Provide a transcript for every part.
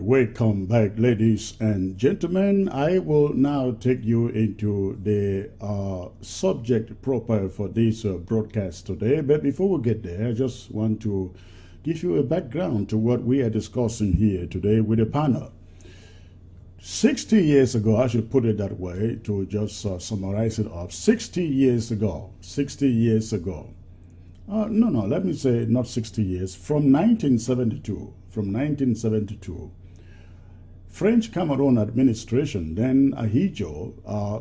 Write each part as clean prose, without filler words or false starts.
welcome back, ladies and gentlemen. I will now take you into the subject proper for this broadcast today. But before we get there, I just want to give you a background to what we are discussing here today with the panel. 60 years ago, I should put it that way to just summarize it up. 60 years ago, let me say not 60 years, from 1972, French Cameroon administration, then Ahidjo,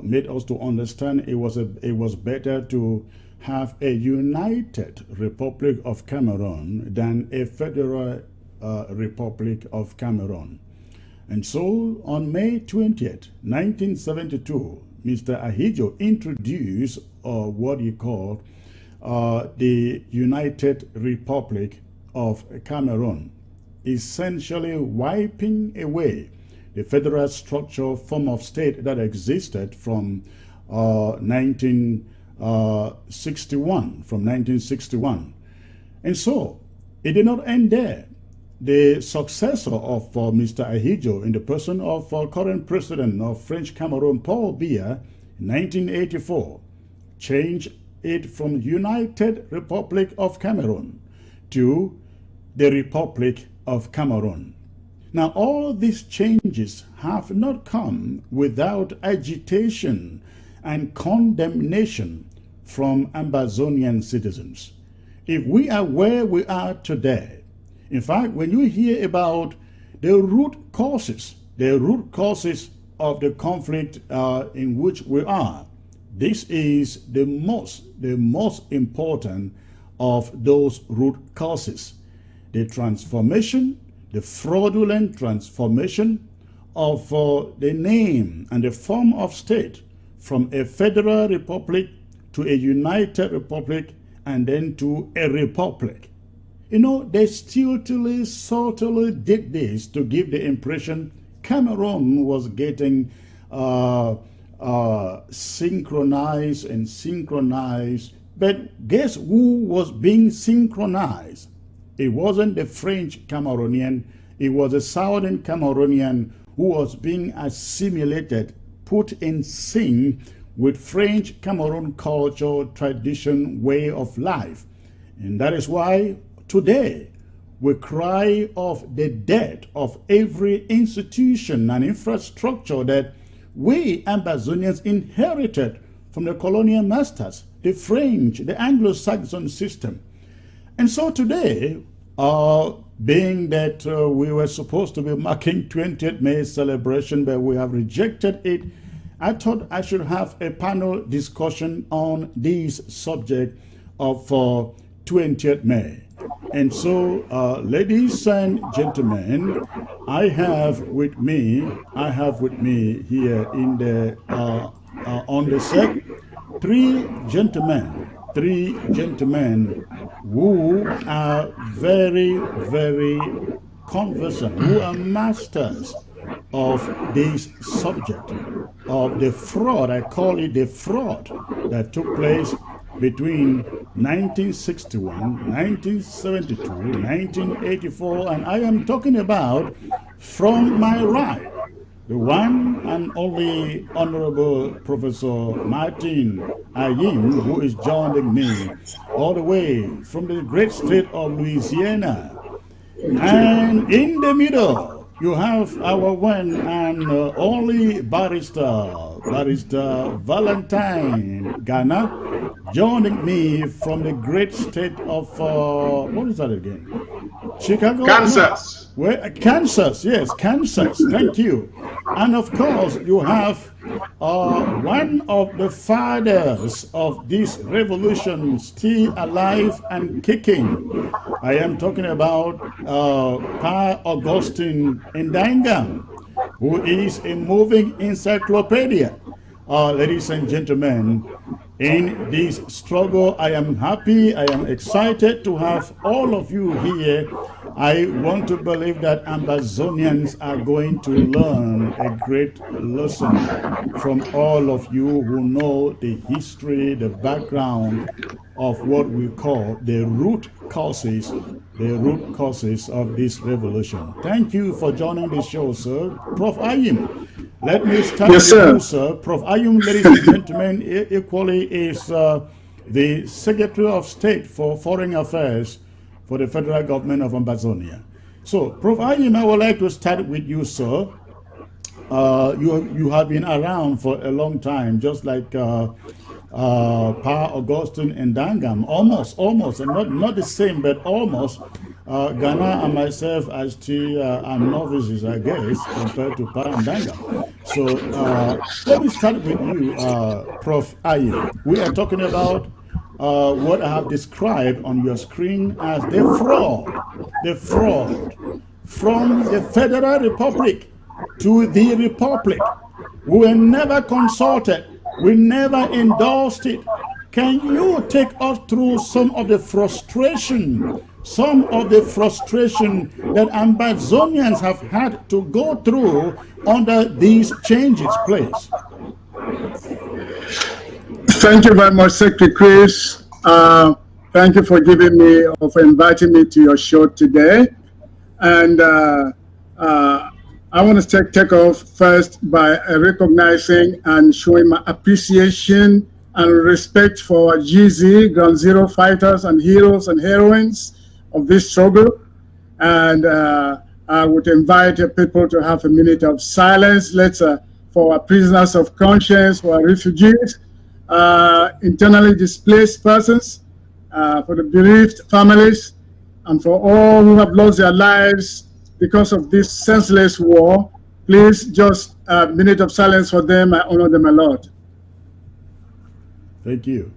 made us to understand it was better to have a united Republic of Cameroon than a federal Republic of Cameroon. And so on May 20th, 1972, Mr. Ahidjo introduced what he called the United Republic of Cameroon, essentially wiping away the federal structure form of state that existed from 1961. And so it did not end there. The successor of Mr. Ahidjo, in the person of current president of French Cameroon, Paul Biya, in 1984, changed it from United Republic of Cameroon to the Republic of Cameroon. Now, all these changes have not come without agitation and condemnation from Ambazonian citizens. If we are where we are today, in fact, when you hear about the root causes of the conflict in which we are, this is the most important of those root causes. The transformation, the fraudulent transformation of the name and the form of state from a federal republic to a united republic and then to a republic. You know, they subtly did this to give the impression Cameroon was getting synchronized. But guess who was being synchronized? It wasn't the French Cameroonian. It was a Southern Cameroonian who was being assimilated, put in sync with French Cameroon culture, tradition, way of life. And that is why today we cry of the death of every institution and infrastructure that we Ambazonians inherited from the colonial masters, the French, the Anglo-Saxon system. And so today, being that we were supposed to be marking 20th May celebration, but we have rejected it, I thought I should have a panel discussion on this subject of 20th May. And so, ladies and gentlemen, I have with me here in the on the set three gentlemen who are very conversant, who are masters of this subject of the fraud. I call it the fraud that took place between 1961, 1972, 1984, and I am talking about, from my right, the one and only Honorable Professor Martin Ayim, who is joining me all the way from the great state of Louisiana. And in the middle, you have our one and only barrister Valentine Ghana, joining me from the great state of, what is that again? Chicago? Kansas. Where? Kansas, yes, Kansas, thank you. And of course, you have one of the fathers of this revolution still alive and kicking. I am talking about Pa Augustine Ndanga, who is a moving encyclopedia. Ladies and gentlemen, in this struggle. I am happy, I am excited to have all of you here. I want to believe that Ambazonians are going to learn a great lesson from all of you who know the history, the background of what we call the root causes of this revolution. Thank you for joining the show, sir. Prof. Ayim, let me start with you, sir. Prof. Ayim, ladies and gentlemen, equally is the Secretary of State for Foreign Affairs for the federal government of Ambazonia. So, Prof. Ayim, I would like to start with you, sir. You have been around for a long time, just like Pa Augustine and Dangam, almost, and not the same, but almost. Ghana and myself as still are novices, I guess, compared to Pa and Dangam. So let me start with you, Prof. Ayim. We are talking about what I have described on your screen as the fraud from the Federal Republic to the Republic. We were never consulted. We never endorsed it. Can you take us through some of the frustration that Ambazonians have had to go through under these changes, please? Thank you very much, Secretary Chris. Thank you for inviting me to your show today. And I want to take off first by recognizing and showing my appreciation and respect for our GZ, Ground Zero fighters and heroes and heroines of this struggle. And I would invite people to have a minute of silence. For our prisoners of conscience, for our refugees, internally displaced persons, for the bereaved families, and for all who have lost their lives because of this senseless war. Please just a minute of silence for them. I honor them a lot. Thank you.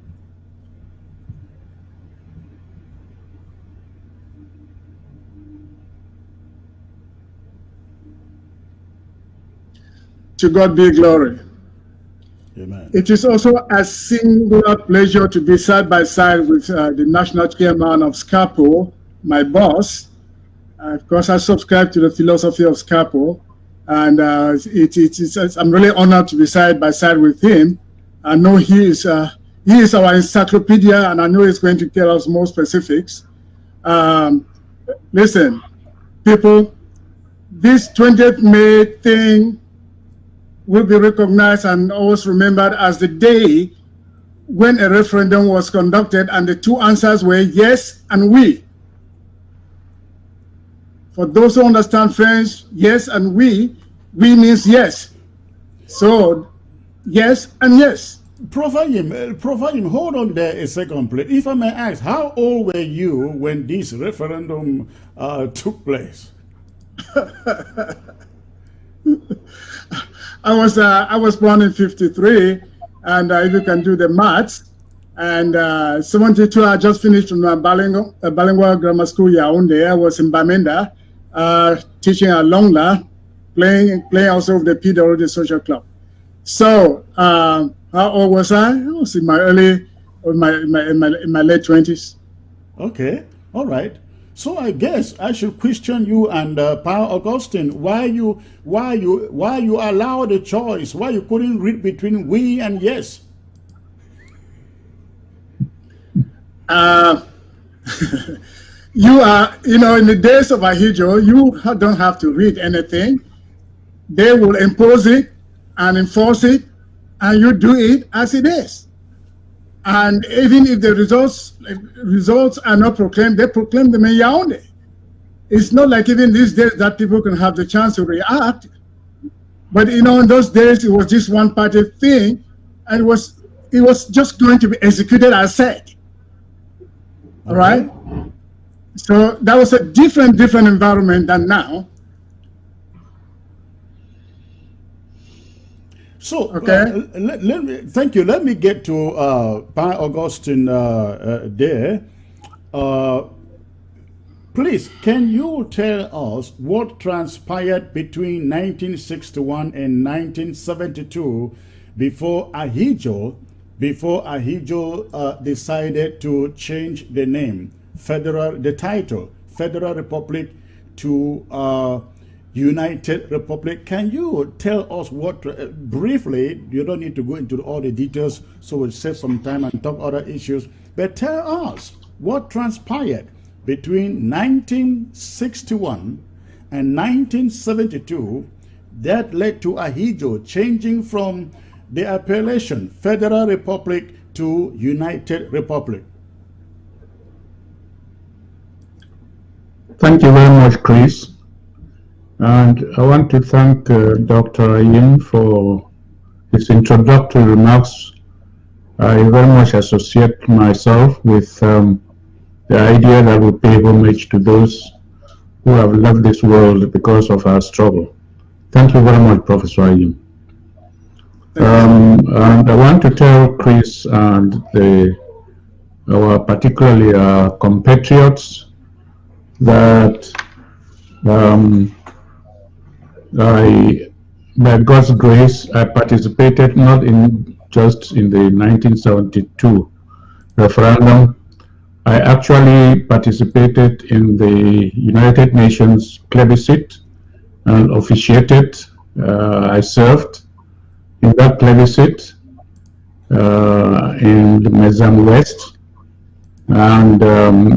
To God be glory. Amen. It is also a singular pleasure to be side by side with the national chairman of SCAPO, my boss. Of course, I subscribe to the philosophy of SCAPO, and I'm really honored to be side by side with him. I know he is our encyclopedia, and I know he's going to tell us more specifics. Listen, people, this 20th May thing will be recognized and always remembered as the day when a referendum was conducted and the two answers were yes and we. For those who understand French, yes and we means yes. So, yes and yes. Prof. Ayim, hold on there a second, please. If I may ask, how old were you when this referendum took place? I was born in '53, and if you can do the maths, and '72 I just finished from bilingual grammar school Yaoundé. I was in Bamenda, teaching at Longla, playing also with the PWD Social Club. So how old was I? I was in my late 20s. Okay, all right. So I guess I should question you and Pa Augustine why you allowed the choice, why you couldn't read between we and yes. In the days of Ahidjo, you don't have to read anything. They will impose it and enforce it, and you do it as it is. And even if the results are not proclaimed, they proclaim them in Yaoundé. It's not like even these days that people can have the chance to react. But in those days, it was just one party thing, and it was just going to be executed as said. All right. So that was a different environment than now. So, okay. Thank you. Let me get to Pa Augustine there. Please, can you tell us what transpired between 1961 and 1972 before Ahidjo before Ahidjo decided to change the name, the title, Federal Republic to United Republic. Can you tell us what, briefly, you don't need to go into all the details, so we'll save some time and talk other issues, but tell us what transpired between 1961 and 1972 that led to Ahidjo changing from the appellation Federal Republic to United Republic. Thank you very much, Chris. And I want to thank Dr. Ayim for his introductory remarks. I very much associate myself with the idea that we pay homage to those who have left this world because of our struggle. Thank you very much, Professor Ayim. And I want to tell Chris and particularly our compatriots that by God's grace, I participated not just in the 1972 referendum. I actually participated in the United Nations plebiscite and officiated. I served in that plebiscite in the Mezam West, and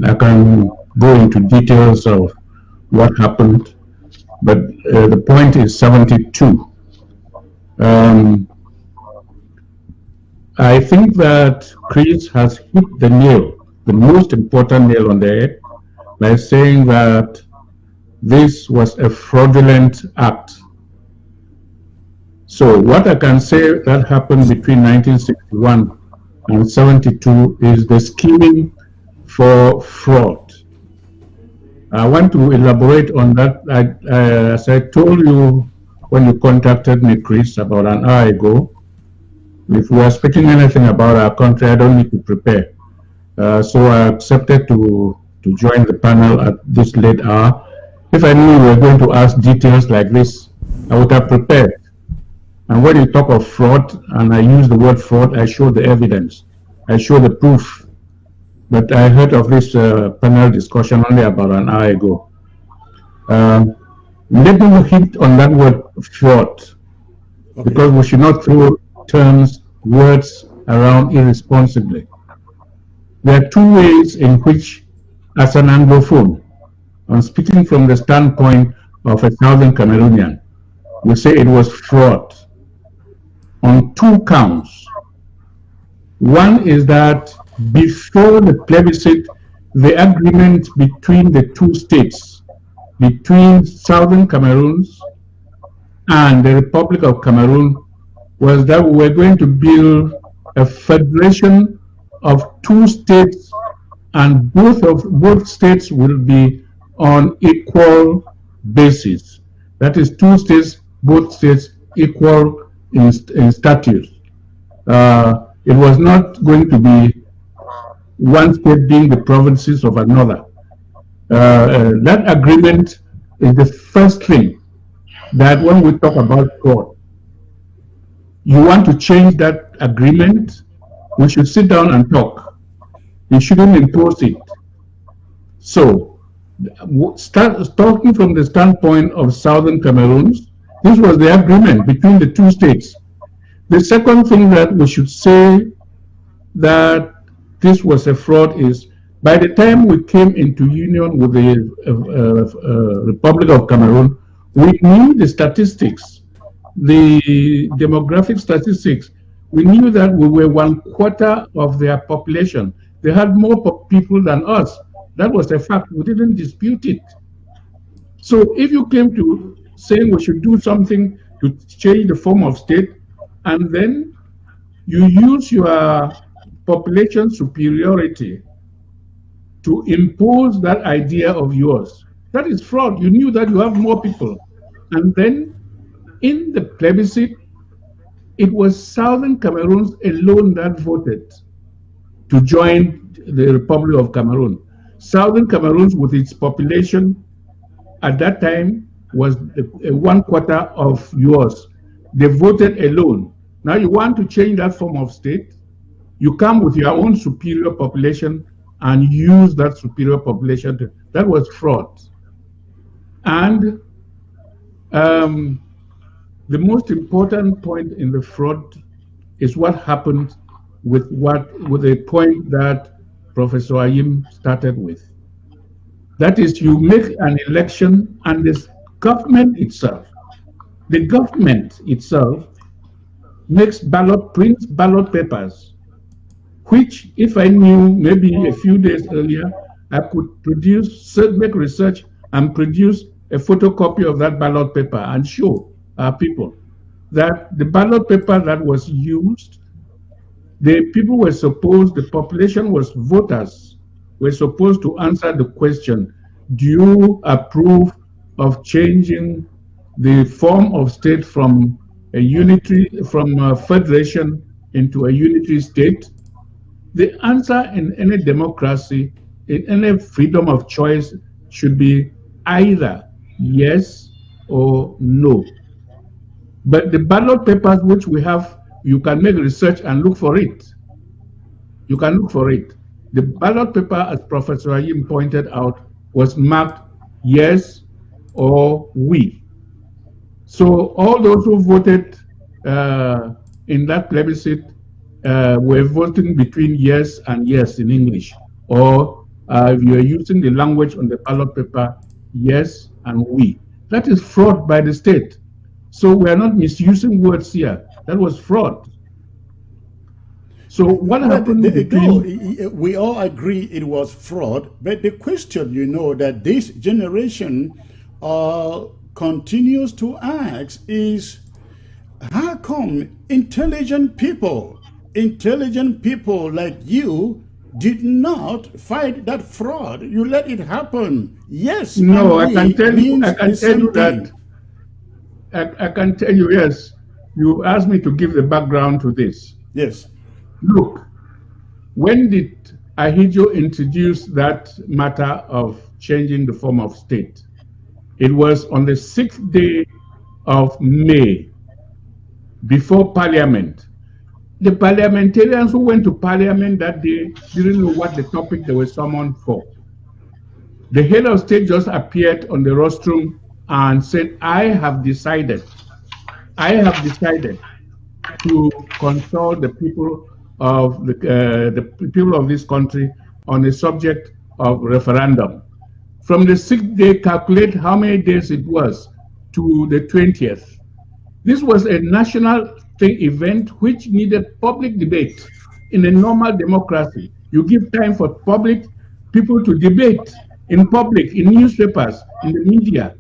I can go into details of what happened, but the point is 72. I think that Chris has hit the nail, the most important nail on the head, by saying that this was a fraudulent act. So what I can say that happened between 1961 and 72 is the scheming for fraud. I want to elaborate on that. As I told you when you contacted me, Chris, about an hour ago, if we are speaking anything about our country, I don't need to prepare. So I accepted to join the panel at this late hour. If I knew we were going to ask details like this, I would have prepared. And when you talk of fraud, and I use the word fraud, I show the evidence. I show the proof. But I heard of this panel discussion only about an hour ago. Let me hit on that word fraud, because we should not throw terms, words around irresponsibly. There are two ways in which, as an Anglophone, I'm speaking from the standpoint of a Southern Cameroonian, we say it was fraud on two counts. One is that before the plebiscite, the agreement between the two states, between Southern Cameroon and the Republic of Cameroon, was that we were going to build a federation of two states, and both states will be on equal basis. That is, two states, both states equal in status. It was not going to be one state being the provinces of another. That agreement is the first thing that when we talk about fraud, you want to change that agreement, we should sit down and talk. You shouldn't impose it. So, talking from the standpoint of Southern Cameroon, this was the agreement between the two states. The second thing that we should say that this was a fraud is, by the time we came into union with the Republic of Cameroon, we knew the statistics, the demographic statistics. We knew that we were 1/4 of their population. They had more people than us. That was a fact. We didn't dispute it. So if you came to saying we should do something to change the form of state, and then you use your population superiority to impose that idea of yours, that is fraud. You knew that you have more people. And then in the plebiscite, it was Southern Cameroon alone that voted to join the Republic of Cameroon. Southern Cameroon, with its population at that time, was 1/4 of yours. They voted alone. Now you want to change that form of state? You come with your own superior population and use that superior population to, that was fraud. And the most important point in the fraud is what happened with the point that Professor Ayim started with. That is, you make an election and the government itself makes prints ballot papers, which if I knew maybe a few days earlier, I could make research and produce a photocopy of that ballot paper and show our people that the ballot paper that was used, the population was voters, were supposed to answer the question, do you approve of changing the form of state from a federation into a unitary state? The answer in any democracy, in any freedom of choice, should be either yes or no. But the ballot papers which we have, you can make research and look for it. You can look for it. The ballot paper, as Professor Ayim pointed out, was marked yes or we. So all those who voted in that plebiscite were voting between yes and yes in English, or if you are using the language on the ballot paper, yes and we. That is fraud by the state. So we are not misusing words here. That was fraud. So what happened between... We all agree it was fraud, but the question, that this generation continues to ask is, how come intelligent people like you did not fight that fraud? You let it happen. Yes. No, I can tell you that. I can tell you, yes. You asked me to give the background to this. Yes. Look, when did Ahidjo introduce that matter of changing the form of state? It was on the 6th day of May, before Parliament. The parliamentarians who went to Parliament that day didn't know what the topic they were summoned for. The head of state just appeared on the rostrum and said, I have decided to consult the people of the people of this country on the subject of referendum. From the 6th day, calculate how many days it was to the 20th. This was a national event which needed public debate. In a normal democracy, you give time for people to debate in public, in newspapers, in the media.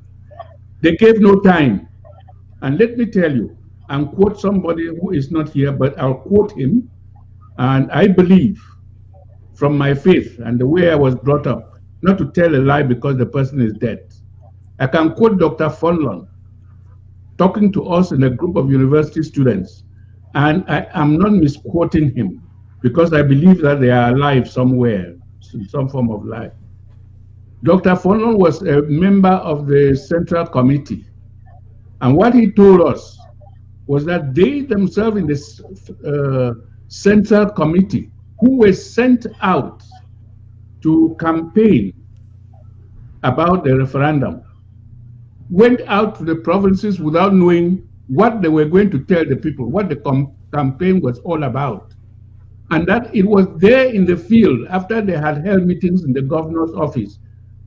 They gave no time. And let me tell you, and quote somebody who is not here, but I'll quote him. And I believe from my faith and the way I was brought up, not to tell a lie because the person is dead. I can quote Dr. Fonlon talking to us in a group of university students. And I am not misquoting him because I believe that they are alive somewhere, in some form of life. Dr. Fonlon was a member of the Central Committee. And what he told us was that they themselves in the Central Committee, who were sent out to campaign about the referendum, went out to the provinces without knowing what they were going to tell the people, what the campaign was all about. And that it was there in the field, after they had held meetings in the governor's office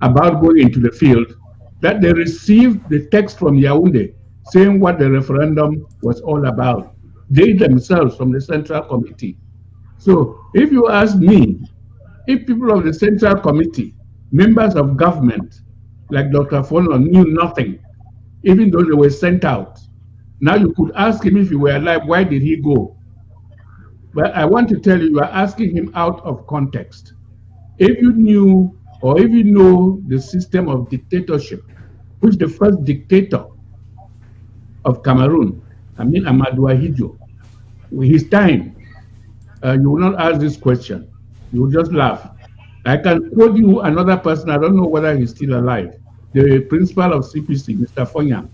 about going into the field, that they received the text from Yaoundé saying what the referendum was all about. They themselves from the Central Committee. So if you ask me, if people of the Central Committee, members of government, like Dr. Fonlon, knew nothing, even though they were sent out, now you could ask him if he were alive, why did he go? But I want to tell you, you are asking him out of context. If you knew, or if you know the system of dictatorship, which the first dictator of Cameroon, Amadou Ahidjo, his time, you will not ask this question. You will just laugh. I can quote you another person, I don't know whether he's still alive, the principal of CPC, Mr. Fonya.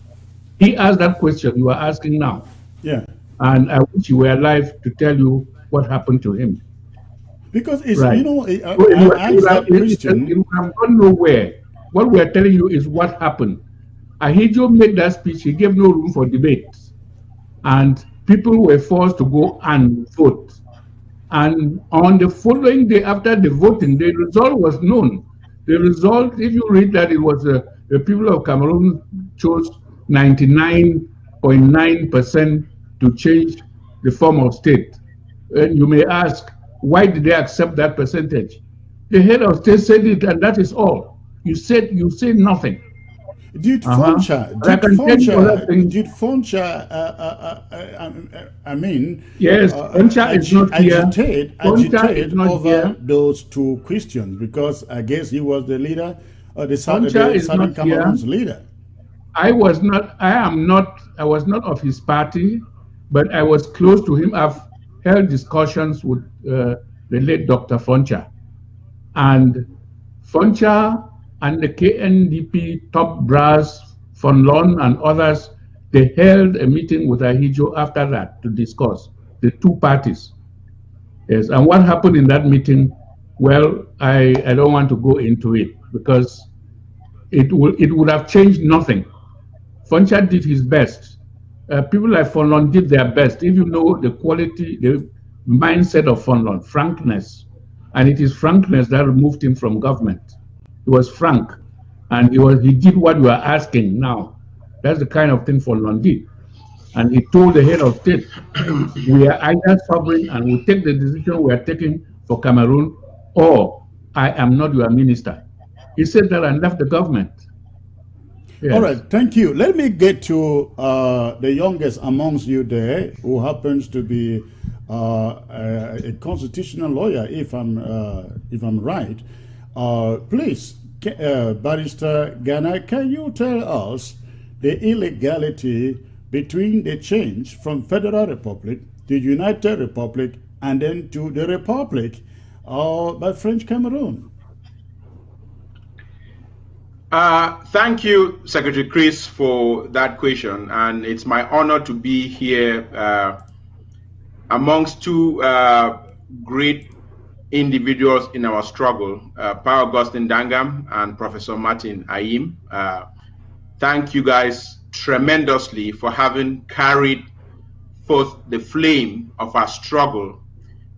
He asked that question you are asking now. Yeah. And I wish you were alive to tell you what happened to him. Because it's, Right. you know, So I asked that question. it would have gone nowhere. What we are telling you is what happened. Ahidjo made that speech. He gave no room for debate. And people were forced to go and vote. And on the following day after the voting, the result was known. The result, if you read that, it was the people of Cameroon chose 99.9% to change the form of state. And you may ask, why did they accept that percentage? The head of state said it, and that is all. You said nothing. Did Foncha, I mean, yes, Foncha is not here. Agitate over those two questions, because I guess he was the leader, the Southern Cameroon's leader. I was not of his party, but I was close to him. I've held discussions with the late Dr. Foncha. And Foncha and the KNDP top brass, Von Loan and others, they held a meeting with Ahidjo after that to discuss the two parties. Yes, and what happened in that meeting, well, I don't want to go into it because it would have changed nothing. Foncha did his best. People like Von Loan did their best. If you know the quality, the mindset of Von Loan, frankness, and it is frankness that removed him from government. He was frank, and he did what you are asking now. That's the kind of thing Von Loan did. And he told the head of state, we are either sovereign and we take the decision we are taking for Cameroon, or I am not your minister. He said that and left the government. Yes. All right, thank you. Let me get to the youngest amongst you there, who happens to be a constitutional lawyer, if I'm right. Please, Barrister Ghana, can you tell us the illegality between the change from Federal Republic to United Republic and then to the Republic by French Cameroon? Thank you, Secretary Chris, for that question. And it's my honor to be here amongst two great individuals in our struggle, Pa Augustine Dangam and Professor Martin Ayim. Thank you guys tremendously for having carried forth the flame of our struggle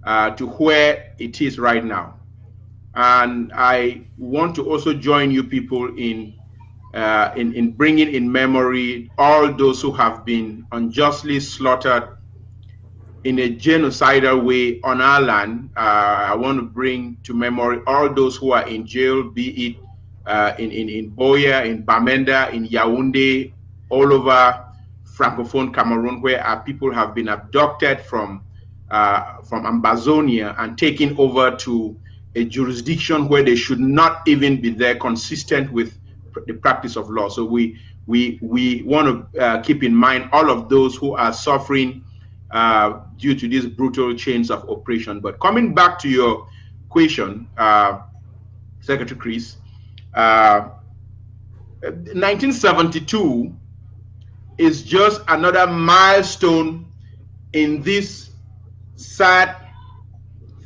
to where it is right now. And I want to also join you people in bringing in memory all those who have been unjustly slaughtered in a genocidal way on our land. I want to bring to memory all those who are in jail, be it in Buea, in Bamenda, in Yaoundé, all over Francophone Cameroon, where our people have been abducted from Ambazonia and taken over to a jurisdiction where they should not even be there, consistent with the practice of law. So we want to keep in mind all of those who are suffering due to these brutal chains of oppression. But coming back to your question, Secretary Chris, 1972 is just another milestone in this sad,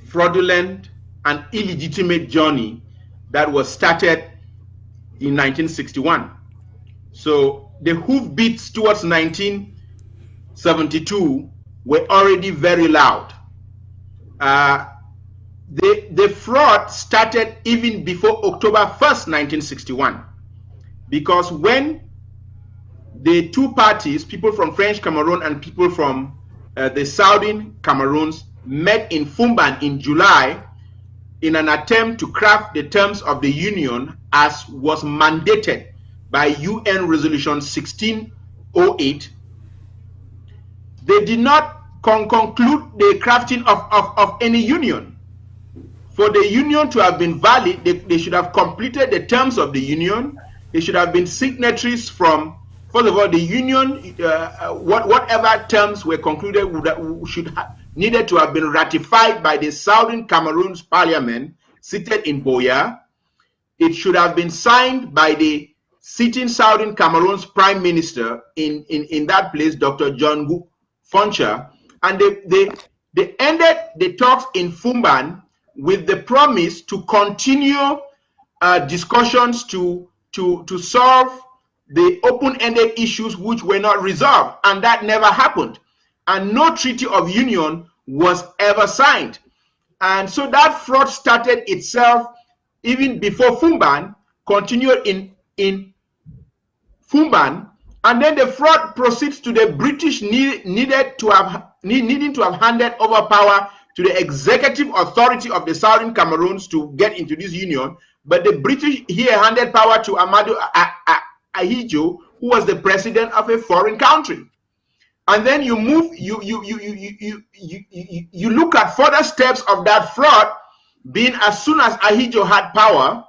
fraudulent, and illegitimate journey that was started in 1961. So the hoofbeats towards 1972 were already very loud. The fraud started even before October 1st, 1961, because when the two parties, people from French Cameroon and people from the Southern Cameroons, met in Fumban in July in an attempt to craft the terms of the union as was mandated by UN Resolution 1608, they did not conclude the crafting of any union. For the union to have been valid, they should have completed the terms of the union. They should have been signatories from, first of all, the union, whatever terms were concluded needed to have been ratified by the Southern Cameroon's parliament seated in Buea. It should have been signed by the sitting Southern Cameroon's prime minister in that place, Dr. John Foncha. And they ended the talks in Fumban with the promise to continue discussions to solve the open-ended issues which were not resolved, and that never happened. And no treaty of union was ever signed. And so that fraud started itself even before Fumban, continued in Fumban, and then the fraud proceeds to the British needing to have handed over power to the executive authority of the Southern Cameroons to get into this union. But the British here handed power to Amadou Ahidjo, who was the president of a foreign country. And then you move, you look at further steps of that fraud, being as soon as Ahidjo had power,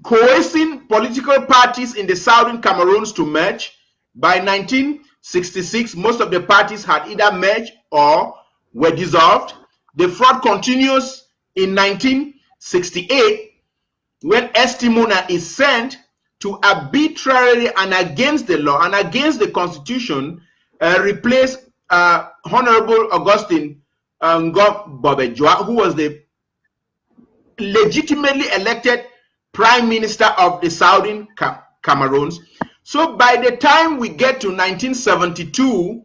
coercing political parties in the Southern Cameroons to merge. By 1966, most of the parties had either merged or were dissolved. The fraud continues in 1968 when Estimona is sent to arbitrarily and against the law and against the constitution replace Honorable Augustine Ngom-Bobejua, who was the legitimately elected Prime Minister of the Southern Cameroons. So by the time we get to 1972,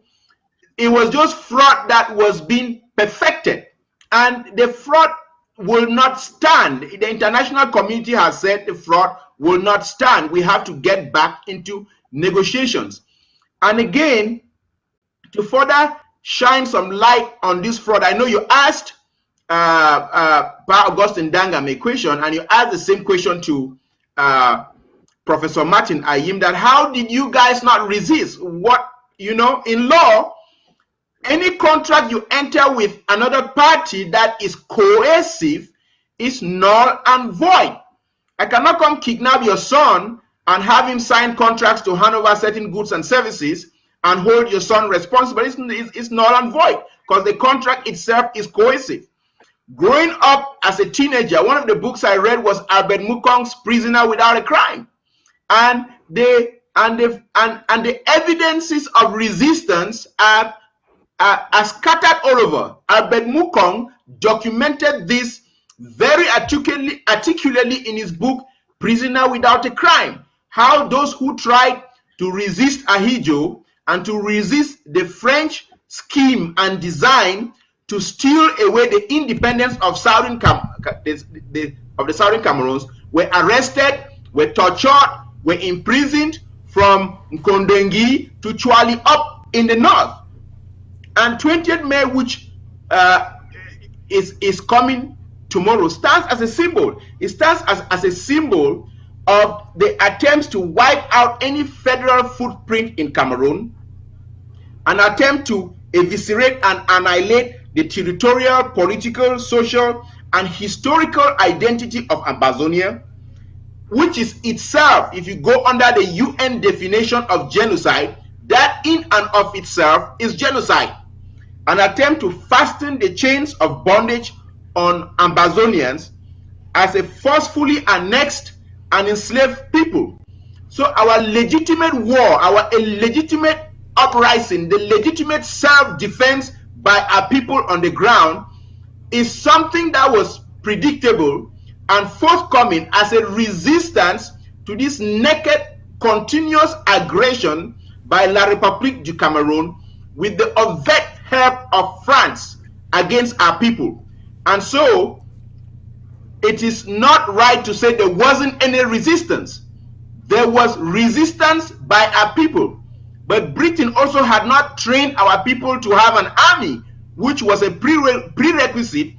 it was just fraud that was being perfected, and the fraud will not stand. The international community has said the fraud will not stand. We have to get back into negotiations. And again, to further shine some light on this fraud, I know you asked Pa Augustine Dangam a question, and you asked the same question to Professor Martin Ayim, that how did you guys not resist? What, you know, in law, any contract you enter with another party that is coercive is null and void. I cannot come kidnap your son and have him sign contracts to hand over certain goods and services and hold your son responsible. It's null and void because the contract itself is coercive. Growing up as a teenager, one of the books I read was Albert Mukong's Prisoner Without a Crime, and the evidences of resistance are scattered all over. Albert Mukong documented this very articulately in his book Prisoner Without a Crime, how those who tried to resist Ahidjo and to resist the French scheme and design to steal away the independence of the Southern Cameroons were arrested, were tortured, were imprisoned from Nkondengi to Chwali up in the north. And 20th May, which is coming tomorrow, stands as a symbol. It stands as a symbol of the attempts to wipe out any federal footprint in Cameroon, an attempt to eviscerate and annihilate the territorial, political, social, and historical identity of Ambazonia, which is itself, if you go under the UN definition of genocide, that in and of itself is genocide. An attempt to fasten the chains of bondage on Ambazonians as a forcefully annexed and enslaved people. So our legitimate war, our illegitimate uprising, the legitimate self-defense by our people on the ground is something that was predictable and forthcoming as a resistance to this naked, continuous aggression by La République du Cameroun with the overt help of France against our people. And so it is not right to say there wasn't any resistance. There was resistance by our people. But Britain also had not trained our people to have an army, which was a prerequisite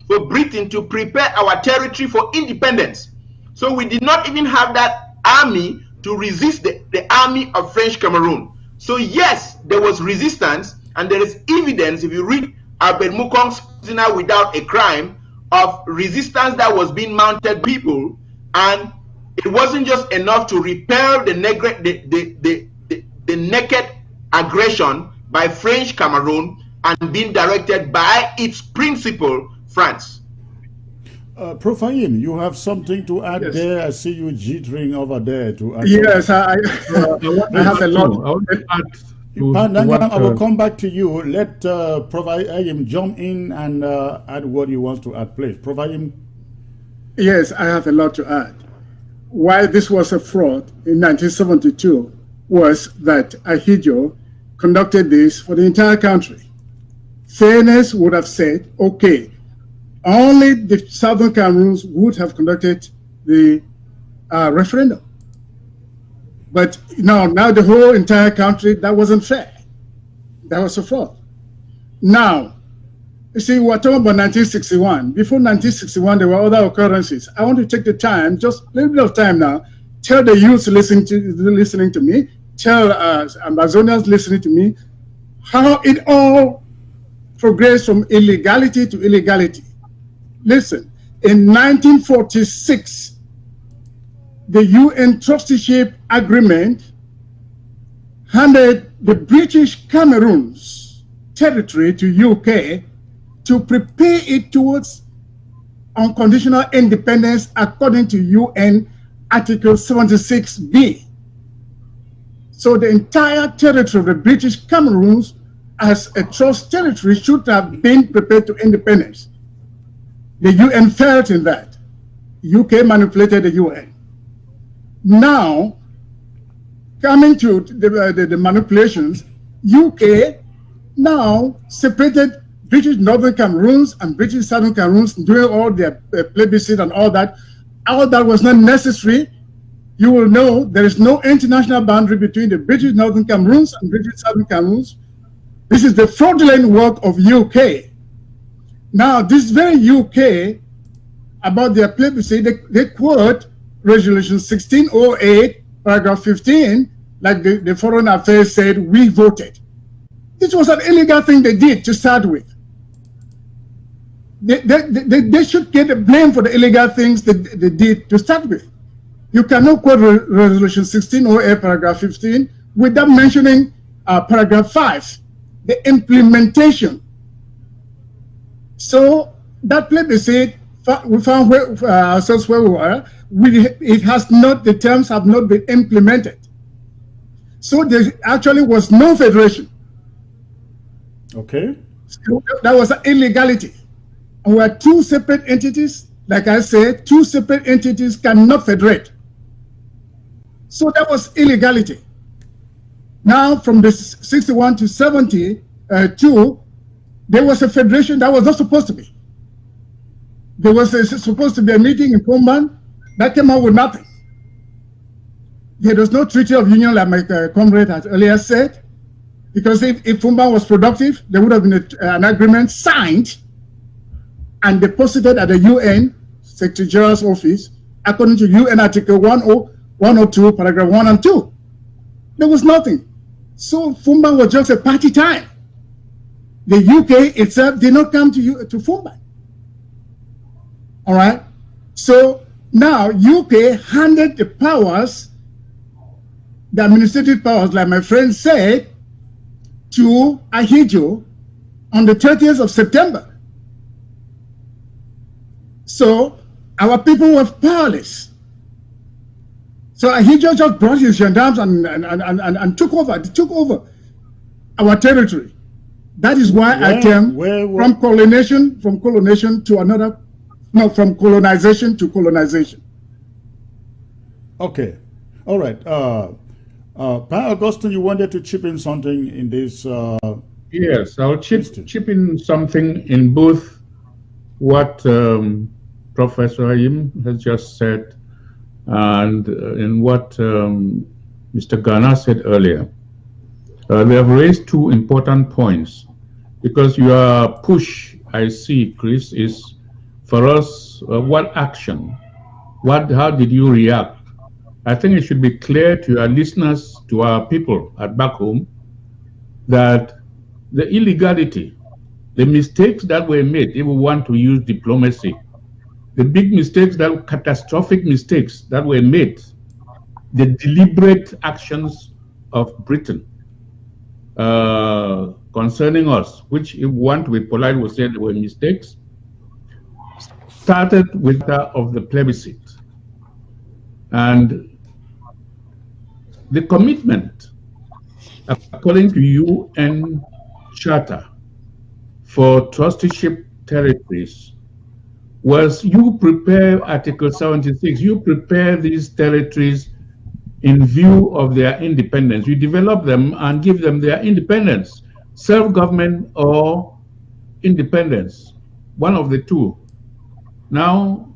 for Britain to prepare our territory for independence. So we did not even have that army to resist the army of French Cameroon. So yes, there was resistance, and there is evidence, if you read Albert Mukong's Prisoner Without a Crime, of resistance that was being mounted people, and it wasn't just enough to repel the naked aggression by French Cameroon and being directed by its principal, France. Prof. Ayim, you have something to add there? I see you jittering over there to add. Yes, I have a lot. I want to add I will come back to you. Let Provide him jump in and add what he wants to add, please. Provide him. Yes, I have a lot to add. Why this was a fraud in 1972 was that Ahidjo conducted this for the entire country. Fairness would have said, okay, only the Southern Cameroons would have conducted the referendum. But now the whole entire country, that wasn't fair. That was a fraud. Now, you see, we're talking about 1961. Before 1961, there were other occurrences. I want to take the time, just a little bit of time now, tell the youth listening to me, tell Amazonians listening to me, how it all progressed from illegality to illegality. Listen, in 1946, the UN Trusteeship Agreement handed the British Cameroon's territory to UK to prepare it towards unconditional independence according to UN Article 76B. So the entire territory of the British Cameroons as a trust territory should have been prepared to independence. The UN failed in that. UK manipulated the UN. Now, coming to the manipulations, UK now separated British Northern Cameroons and British Southern Cameroons, doing all their plebiscite and all that. All that was not necessary. You will know there is no international boundary between the British Northern Cameroons and British Southern Cameroons. This is the fraudulent work of UK. Now, this very UK, about their plebiscite, they quote Resolution 1608, paragraph 15, like the Foreign Affairs said, we voted. This was an illegal thing they did to start with. They should get the blame for the illegal things that they did to start with. You cannot quote Resolution 1608, paragraph 15, without mentioning paragraph 5, the implementation. So that plebiscite, we found ourselves where we were. The terms have not been implemented. So there actually was no federation. Okay. So that was an illegality. And we are two separate entities. Like I said, two separate entities cannot federate. So that was illegality. Now, from the 61 to 72, there was a federation that was not supposed to be. There was supposed to be a meeting in Kumban that came out with nothing. There was no treaty of union, like my comrade had earlier said, because if Kumban was productive, there would have been an agreement signed and deposited at the UN Secretary General's office according to UN Article 102, paragraph 1 and 2. There was nothing. So Kumban was just a party time. The UK itself did not come to Kumban. All right. So now UK handed the powers, the administrative powers, like my friend said, to Ahidjo on the 30th of September. So our people were powerless. So Ahidjo just brought his gendarmes and took over our territory. That is why I term from colonization to another. No, from colonization to colonization. Okay. All right. Pa Augustine, you wanted to chip in something in this? Yes, I'll chip in something in both what Professor Ayim has just said and in what Mr. Ghana said earlier. They have raised two important points because your push, I see, Chris, is for us, what action? How did you react? I think it should be clear to our listeners, to our people at back home, that the illegality, the mistakes that were made, if we want to use diplomacy, the big mistakes, catastrophic mistakes that were made, the deliberate actions of Britain concerning us, which if we want to be polite, we say they were mistakes, started with that of the plebiscite. And the commitment according to UN Charter for trusteeship territories, was you prepare Article 76, you prepare these territories in view of their independence. You develop them and give them their independence, self-government or independence, one of the two. Now,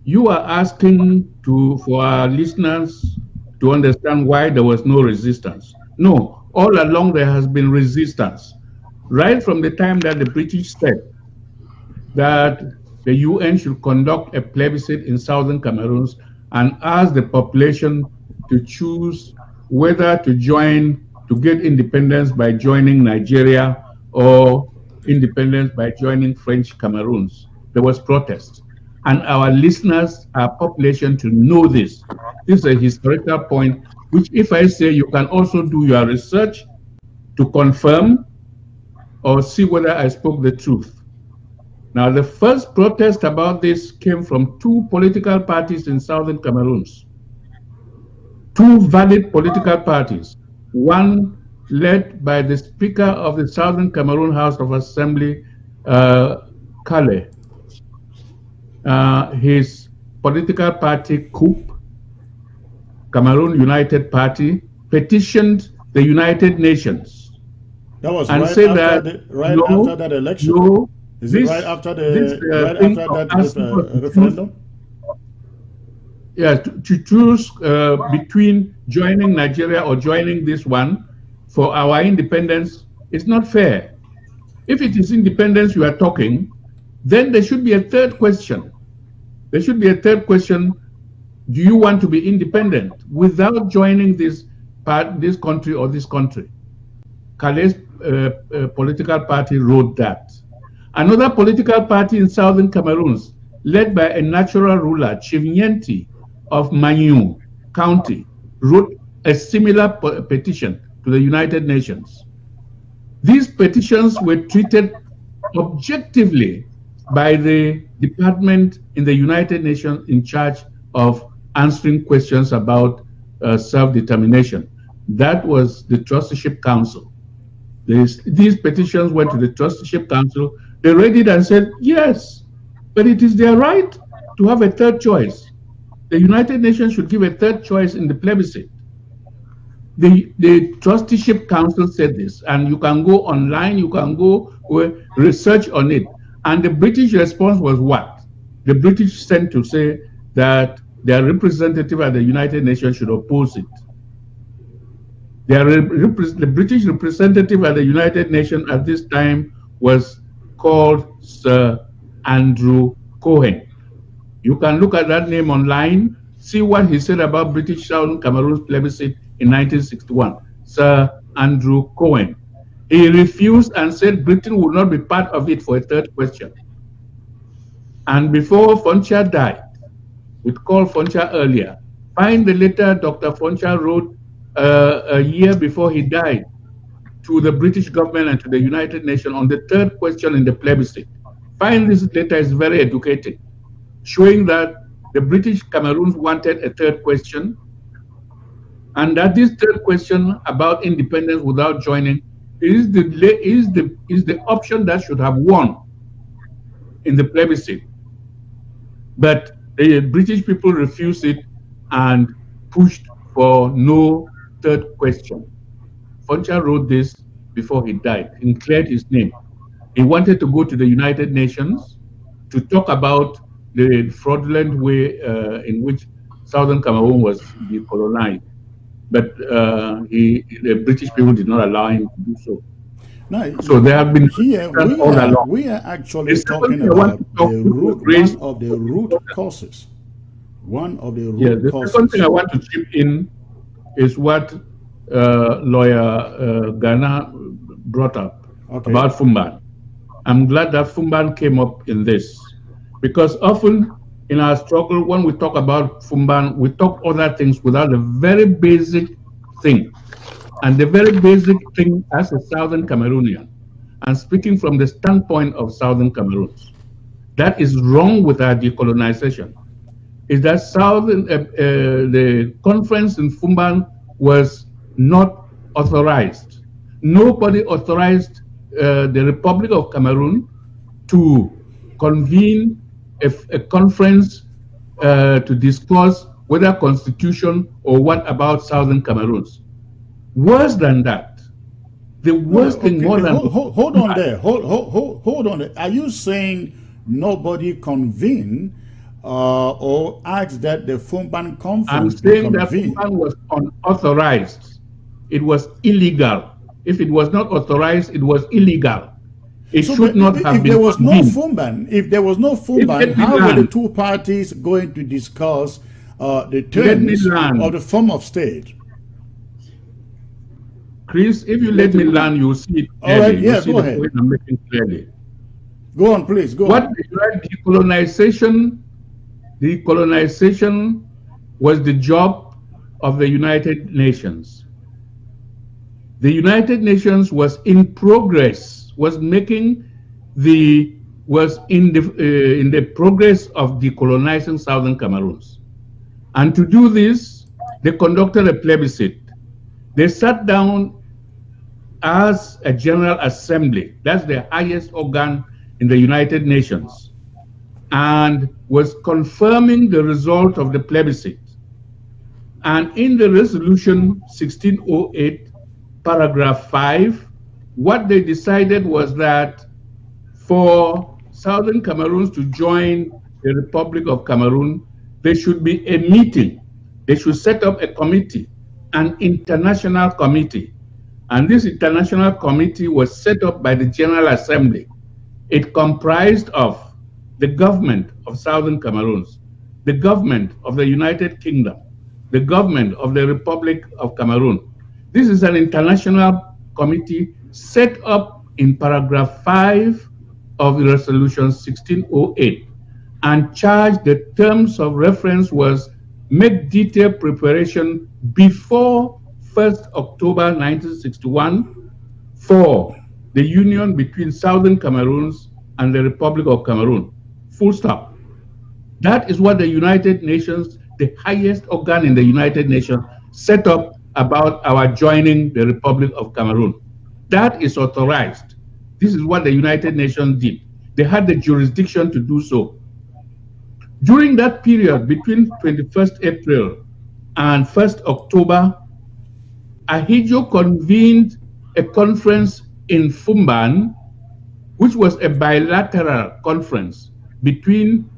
you are asking for our listeners to understand why there was no resistance. No, all along there has been resistance. Right from the time that the British said that the UN should conduct a plebiscite in southern Cameroon and ask the population to choose whether to get independence by joining Nigeria or independence by joining French Cameroon. There was protest. And our listeners, our population to know this. This is a historical point, which if I say you can also do your research to confirm or see whether I spoke the truth. Now, the first protest about this came from two political parties in southern Cameroon. Two valid political parties. One led by the Speaker of the Southern Cameroon House of Assembly, Kale. His political party, CUP, Cameroon United Party, petitioned the United Nations. That was and right said after that after that election. No, is it right after that referendum? Yeah, to choose between joining Nigeria or joining this one for our independence is not fair. If it is independence you are talking, then there should be a third question. There should be a third question. Do you want to be independent without joining this country or this country? Kale's political party wrote that. Another political party in southern Cameroon, led by a natural ruler, Chief Nyenti of Manyu County, wrote a similar petition to the United Nations. These petitions were treated objectively by the department in the United Nations in charge of answering questions about self-determination. That was the Trusteeship Council. These petitions went to the Trusteeship Council. They read it and said, yes, but it is their right to have a third choice. The United Nations should give a third choice in the plebiscite. The Trusteeship Council said this, and you can go online, you can go research on it. And the British response was what? The British sent to say that their representative at the United Nations should oppose it. The British representative at the United Nations at this time was called Sir Andrew Cohen. You can look at that name online, see what he said about British Southern Cameroon's plebiscite in 1961. Sir Andrew Cohen. He refused and said Britain would not be part of it for a third question. And before Foncha died, we called Foncha earlier, find the letter Dr. Foncha wrote a year before he died to the British government and to the United Nations on the third question in the plebiscite. Find this letter is very educated, showing that the British Cameroons wanted a third question, and that this third question about independence without joining is the option that should have won in the plebiscite. But the British people refused it and pushed for no third question. Foncha wrote this before he died and cleared his name. He wanted to go to the United Nations to talk about the fraudulent way in which Southern Cameroon was decolonized. But the British people did not allow him to do so. No, so there have been here we are actually talking about one of the root causes. One of the root causes. The second thing I want to chip in is what lawyer Ghana brought up about Fumban. I'm glad that Fumban came up in this, because often in our struggle, when we talk about Fumban, we talk other things without the very basic thing. And the very basic thing as a Southern Cameroonian, and speaking from the standpoint of Southern Cameroons, that is wrong with our decolonization, is that the conference in Fumban was not authorized. Nobody authorized the Republic of Cameroon to convene a conference to discuss whether constitution or what about Southern Cameroons. Worse than that, the worst thing more than... Hold on there. Hold on there. Are you saying nobody convened or asked that the Fumban conference I'm saying that Fumban was unauthorized. It was illegal. If it was not authorized, it was illegal. It should not have been. If there was no Fumban, how were the two parties going to discuss the terms of the form of state? Chris, if you let me learn, you'll see it clearly. All right, yeah, go ahead. I'm making clearly. Go on, please. Go on. Decolonization was the job of the United Nations. The United Nations was in progress, was in the progress of decolonizing Southern Cameroons. And to do this, they conducted a plebiscite. They sat down as a General Assembly, that's the highest organ in the United Nations, and was confirming the result of the plebiscite. And in the resolution 1608, paragraph 5, what they decided was that for Southern Cameroons to join the Republic of Cameroon, there should be a meeting. They should set up a committee, an international committee. And this international committee was set up by the General Assembly. It comprised of the government of Southern Cameroons, the government of the United Kingdom, the government of the Republic of Cameroon. This is an international committee set up in paragraph 5 of the resolution 1608, and charged the terms of reference was make detailed preparation before 1st October 1961 for the union between Southern Cameroons and the Republic of Cameroon. Full stop. That is what the United Nations, the highest organ in the United Nations, set up about our joining the Republic of Cameroon. That is authorized. This is what the United Nations did. They had the jurisdiction to do so. During that period, between 21st April and 1st October, Ahidjo convened a conference in Fumban, which was a bilateral conference between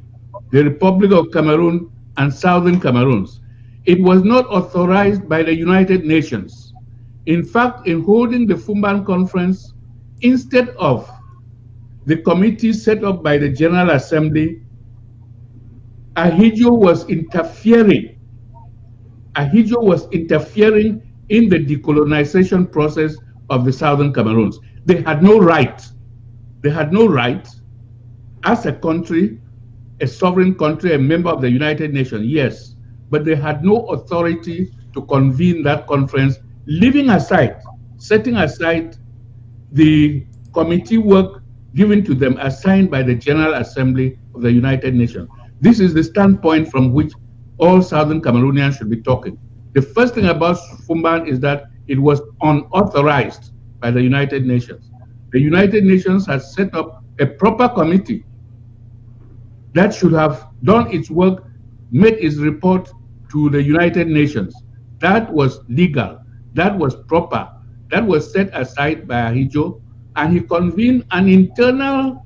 the Republic of Cameroon and Southern Cameroons. It was not authorized by the United Nations. In fact, in holding the Fumban conference, instead of the committee set up by the General Assembly, Ahidjo was interfering. Ahidjo was interfering in the decolonization process of the Southern Cameroons. They had no right. They had no right as a country, a sovereign country, a member of the United Nations, yes, but they had no authority to convene that conference, leaving aside, setting aside the committee work given to them, assigned by the General Assembly of the United Nations. This is the standpoint from which all Southern Cameroonians should be talking. The first thing about Fumban is that it was unauthorized by the United Nations. The United Nations has set up a proper committee that should have done its work, made its report to the United Nations. That was legal, that was proper, that was set aside by Ahidjo, and he convened an internal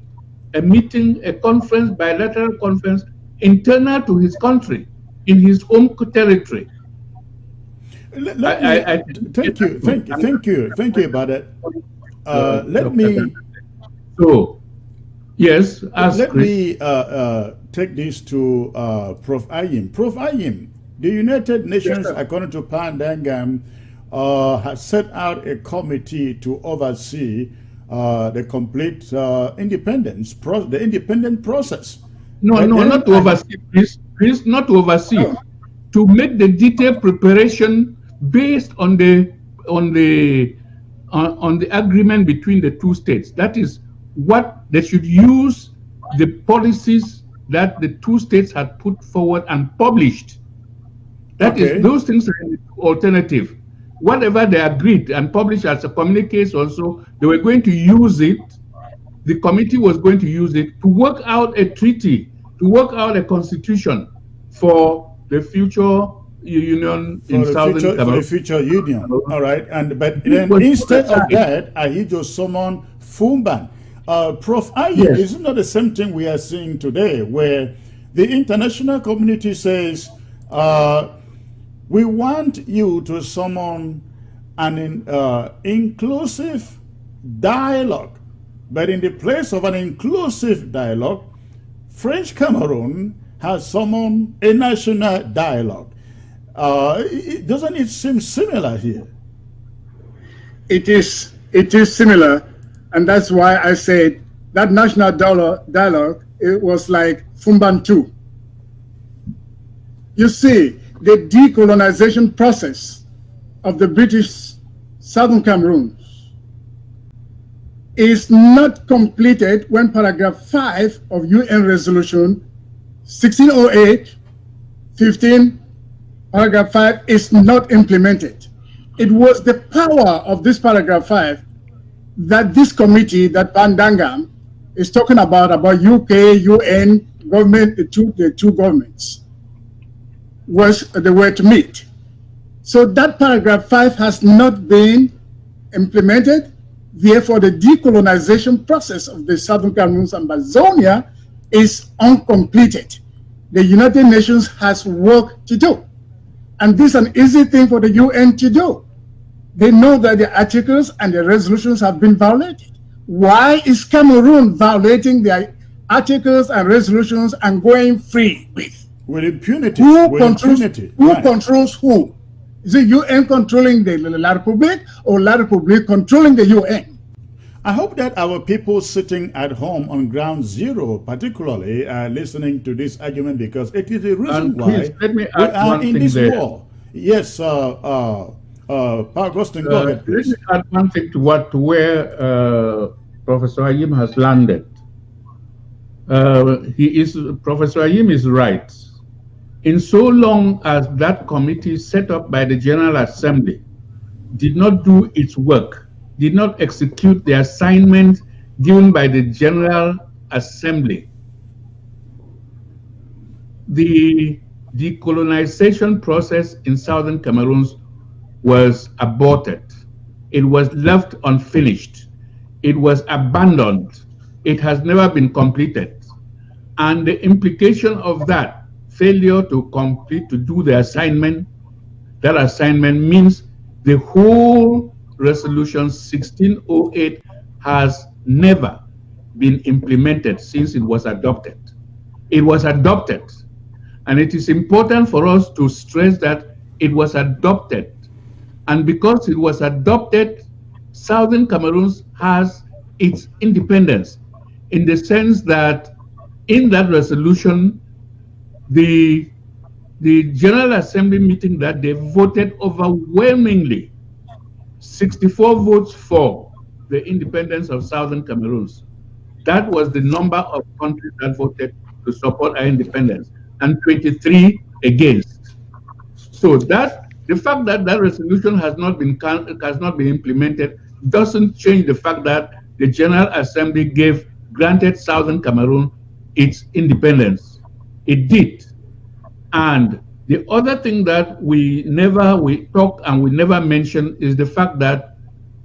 meeting, a conference, bilateral conference, internal to his country, in his home territory. Thank you about that. Let me. So, yes, let me take this to Prof. Ayim. Prof. Ayim, the United Nations, yes, according to Pandangam, has set out a committee to oversee the complete independence, the independent process. No, not to oversee, please, not to oversee. Oh. To make the detailed preparation based on the agreement between the two states. That is what they should use, the policies that the two states had put forward and published. That is, those things are an alternative. whatever they agreed and published as a communique also, they were going to use it. The committee was going to use it to work out a treaty, to work out a constitution for the future union in Southern Cameroon. For the future union. All right. But then instead of that, Ahidjo summoned Fumban. Prof. Aye, yes. Isn't that the same thing we are seeing today, where the international community says, we want you to summon an inclusive dialogue. But in the place of an inclusive dialogue, French Cameroon has summoned a national dialogue. Doesn't it seem similar here? It is similar, and that's why I said that national dialogue, it was like Fumban 2. You see, the decolonization process of the British Southern Cameroon is not completed when paragraph 5 of UN Resolution 1608-15, paragraph 5 is not implemented. It was the power of this paragraph 5 that this committee, that Bandangam, is talking about UK, UN, government, the two governments, they were to meet. So that paragraph 5 has not been implemented. Therefore, the decolonization process of the Southern Cameroon and Amazonia is uncompleted. The United Nations has work to do. And this is an easy thing for the UN to do. They know that the articles and the resolutions have been violated. Why is Cameroon violating their articles and resolutions and going free with impunity? Who controls who? Is it UN controlling the La République or La République controlling the UN? I hope that our people sitting at home on ground zero particularly are listening to this argument, because it is the reason why let me we are in this there. war. Yes, Pa Augustine, go ahead, please. Let me add one thing to where Professor Ayim has landed. Professor Ayim is right. In so long as that committee set up by the General Assembly did not do its work, did not execute the assignment given by the General Assembly, the decolonization process in Southern Cameroon was aborted. It was left unfinished. It was abandoned. It has never been completed. And the implication of that failure to do the assignment, that assignment means the whole Resolution 1608 has never been implemented since it was adopted. It was adopted, and it is important for us to stress that it was adopted. And because it was adopted, Southern Cameroon has its independence, in the sense that in that resolution, the General Assembly meeting that they voted overwhelmingly, 64 votes for the independence of Southern Cameroon. That was the number of countries that voted to support our independence, and 23 against. So that the fact that that resolution has not been implemented doesn't change the fact that the General Assembly granted Southern Cameroon its independence. It did. And the other thing that we talk and we never mention is the fact that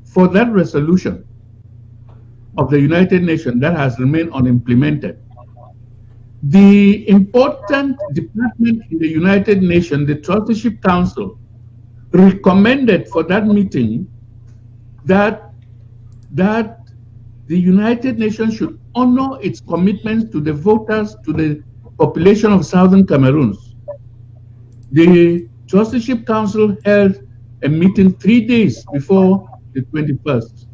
for that resolution of the United Nations that has remained unimplemented, the important department in the United Nations, the Trusteeship Council, recommended for that meeting that the United Nations should honor its commitments to the voters, to the population of Southern Cameroon. The Trusteeship Council held a meeting 3 days before the 21st,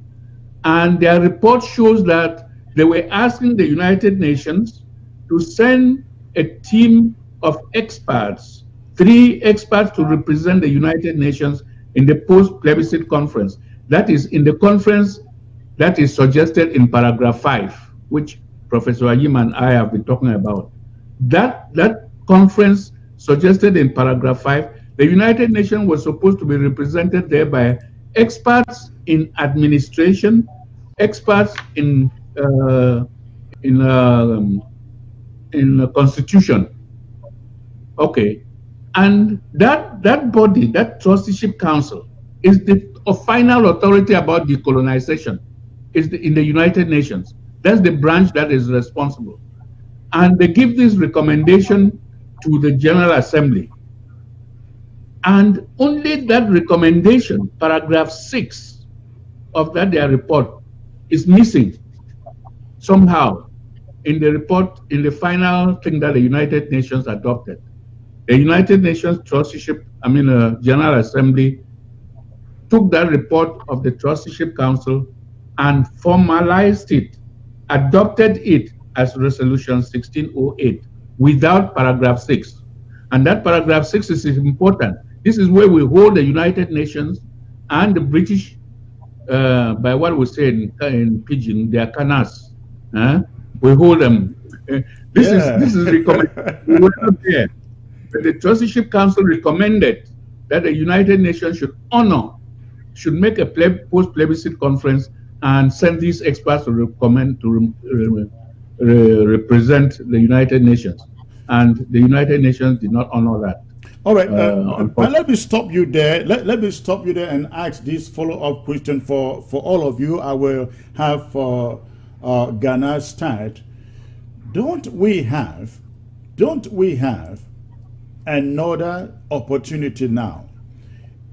and their report shows that they were asking the United Nations to send a team of experts, 3 experts to represent the United Nations in the post-plebiscite conference. That is in the conference that is suggested in paragraph 5, which Professor Ayim and I have been talking about. That conference suggested in paragraph 5, The United Nations was supposed to be represented there by experts in administration, experts in constitution. Okay, and that body, that trusteeship council, is the final authority about decolonization. Is in the United Nations. That's the branch that is responsible, and they give this recommendation to the General Assembly. And only that recommendation, paragraph 6 of that their report, is missing somehow in the report, in the final thing that the United Nations adopted. The United Nations Trusteeship, General Assembly, took that report of the Trusteeship Council and formalized it, adopted it as Resolution 1608 without paragraph 6. And that paragraph 6 is important. This is where we hold the United Nations and the British, by what we say in Pidgin, their canas. We hold them. This is recommended. We were not there. But the Trusteeship Council recommended that the United Nations should make a post-plebiscite conference and send these experts to represent the United Nations. And the United Nations did not honor that. All right, but let me stop you there. Let me stop you there and ask this follow-up question for all of you. I will have Ghana start. Don't we have another opportunity now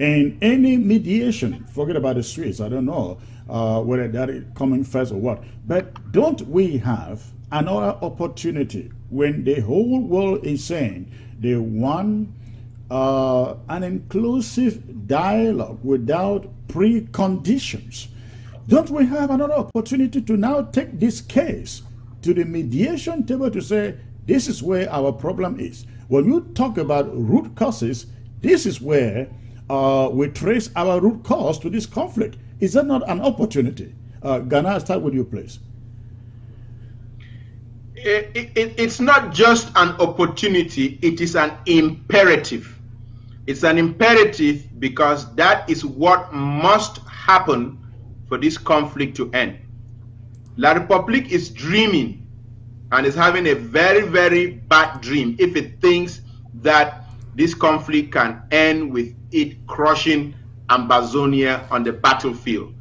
in any mediation? Forget about the Swiss. I don't know whether that is coming first or what. But don't we have another opportunity when the whole world is saying they want an inclusive dialogue without preconditions? Don't we have another opportunity to now take this case to the mediation table to say, this is where our problem is? When you talk about root causes, this is where we trace our root cause to this conflict. Is that not an opportunity? Ghana, I'll start with you, please. It's not just an opportunity, it is an imperative. It's an imperative because that is what must happen for this conflict to end. La République is dreaming and is having a very, very bad dream if it thinks that this conflict can end with it crushing Ambazonia on the battlefield.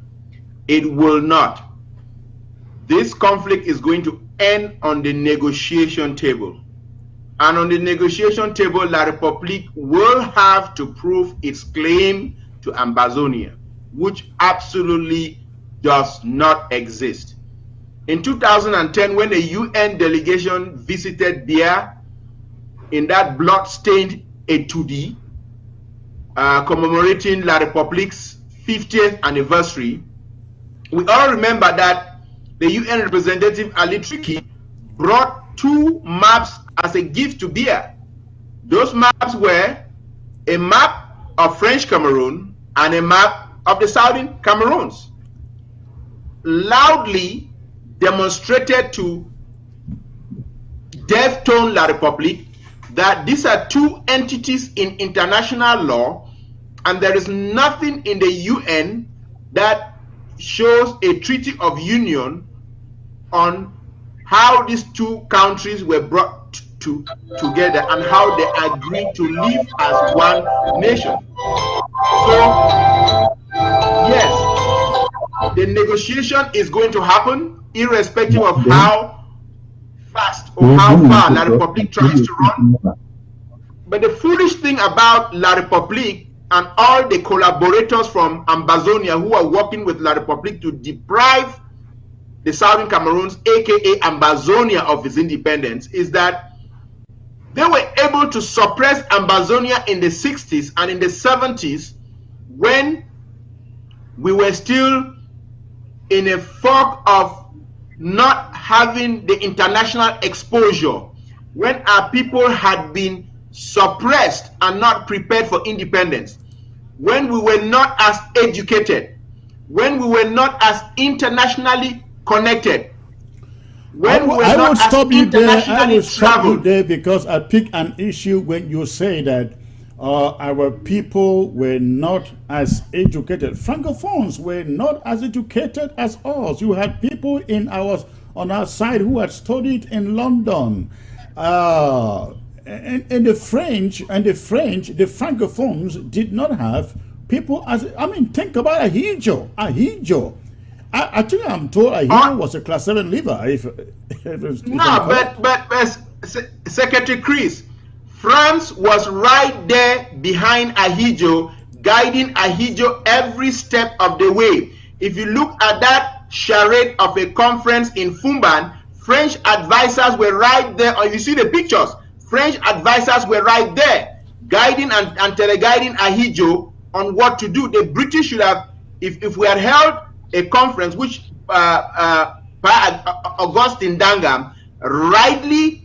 It will not. This conflict is going to end on the negotiation table. And on the negotiation table, La République will have to prove its claim to Ambazonia, which absolutely does not exist. In 2010, when a UN delegation visited Biya in that blood-stained Etudi, commemorating La République's 50th anniversary, we all remember that the UN representative Ali Triki brought 2 maps as a gift to Biya. Those maps were a map of French Cameroon and a map of the Southern Cameroons. Loudly demonstrated to deaf-tone La République that these are 2 entities in international law, and there is nothing in the UN that shows a treaty of union on how these 2 countries were brought together and how they agreed to live as one nation. So, yes, the negotiation is going to happen irrespective of how fast or how far La République tries to run. But the foolish thing about La République and all the collaborators from Ambazonia who are working with La République to deprive the Southern Cameroons, aka Ambazonia, of its independence, is that they were able to suppress Ambazonia in the 60s and in the 70s when we were still in a fog of not having the international exposure, when our people had been suppressed and not prepared for independence, when we were not as educated, when we were not as internationally connected, when we were I will not stop as you there. I internationally will stop you traveled. there because I pick an issue when you say that our people were not as educated. Francophones were not as educated as us. You had people on our side who had studied in London. And the French, the Francophones did not have people as, I mean, think about Ahidjo. I think I'm told Ahidjo was a class 7 leaver. But Secretary Chris, France was right there behind Ahidjo, guiding Ahidjo every step of the way. If you look at that charade of a conference in Fumban, French advisors were right there. Or if you see the pictures, French advisors were right there, guiding and teleguiding Ahidjo on what to do. The British should have, if we had held a conference, which Augustine Dangam rightly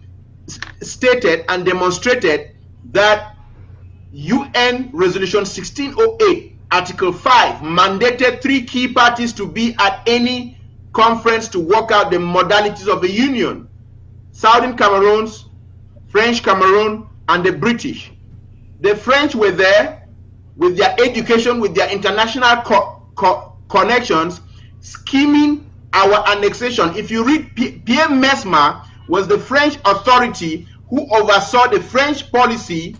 stated and demonstrated that UN Resolution 1608, Article 5, mandated 3 key parties to be at any conference to work out the modalities of a union: Southern Cameroons, French Cameroon, and the British. The French were there with their education, with their international connections, scheming our annexation. If you read, Pierre Mesmer was the French authority who oversaw the French policy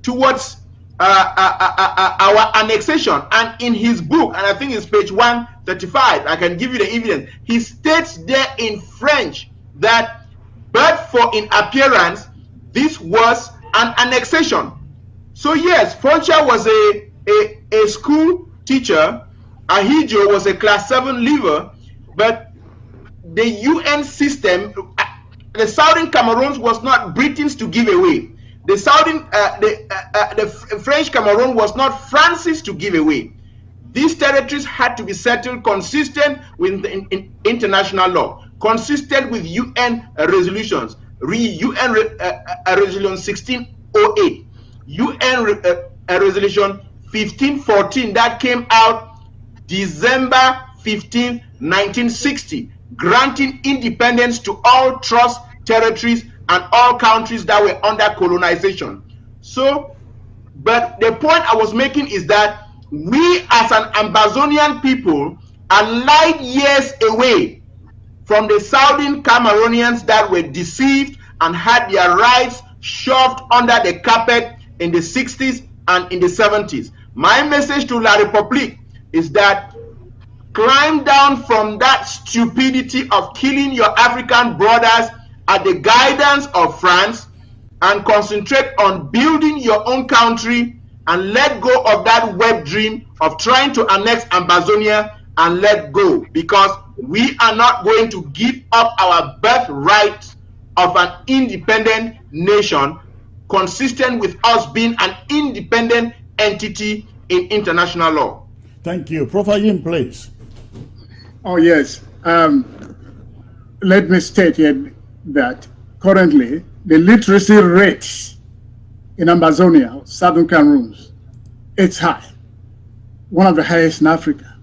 towards our annexation. And in his book, and I think it's page 135, I can give you the evidence, he states there in French that, but for in appearance, this was an annexation. So yes, Foncha was a school teacher, Ahidjo was a class 7 leaver, but the UN system, the Southern Cameroons was not Britain's to give away. The French Cameroon was not France's to give away. These territories had to be settled consistent with the international law, consistent with UN resolutions. UN Resolution 1608, UN Resolution 1514 that came out December 15, 1960, granting independence to all trust territories and all countries that were under colonization. So, but the point I was making is that we as an Ambazonian people are light years away from the Southern Cameroonians that were deceived and had their rights shoved under the carpet in the 60s and in the 70s. My message to La République is that climb down from that stupidity of killing your African brothers at the guidance of France and concentrate on building your own country and let go of that wet dream of trying to annex Ambazonia and let go, because we are not going to give up our birthright of an independent nation consistent with us being an independent entity in international law. Thank you. Professor Yim, please. Oh, yes. Let me state here that currently the literacy rates in Ambazonia, Southern Cameroons, it's high. One of the highest in Africa.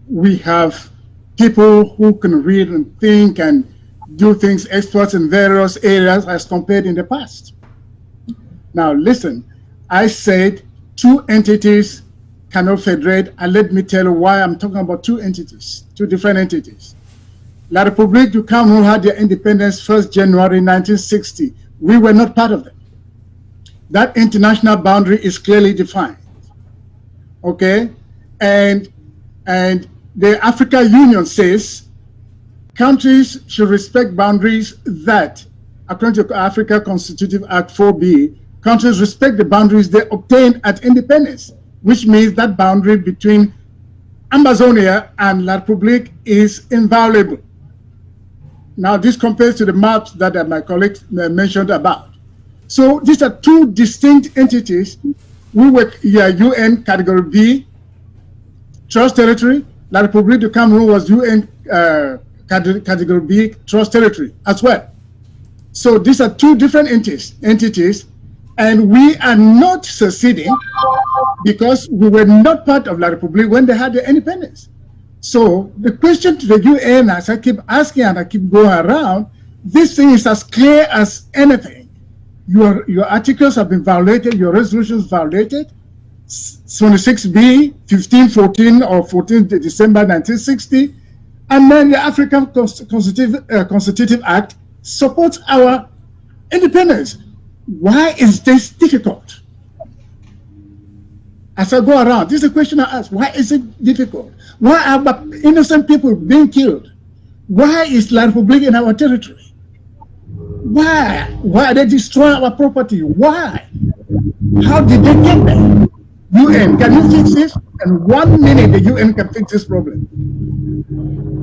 We have people who can read and think and do things, experts in various areas as compared in the past. Now listen, I said 2 entities cannot federate, and let me tell you why I'm talking about 2 entities, 2 different entities. La République du Cameroon had their independence 1st January 1960. We were not part of them. That international boundary is clearly defined. Okay? And the African Union says countries should respect boundaries that, according to Africa Constitutive Act 4B, countries respect the boundaries they obtained at independence, which means that boundary between Ambazonia and La République is inviolable. Now, this compares to the maps that my colleague mentioned about. So these are 2 distinct entities. We were UN Category B, Trust Territory. La République du Cameroon was UN Category B, Trust Territory as well. So these are 2 different entities, and we are not seceding because we were not part of La République when they had their independence. So the question to the UN, as I keep asking and I keep going around, this thing is as clear as anything. Your articles have been violated, your resolutions violated. 26B, 1514 or 14 December 1960, and then the African Constitutive Act supports our independence. Why is this difficult? As I go around, this is a question I ask. Why is it difficult? Why are innocent people being killed? Why is La Republique in our territory? Why? Why are they destroying our property? Why? How did they get there? UN, can you fix this? In 1 minute, the UN can fix this problem.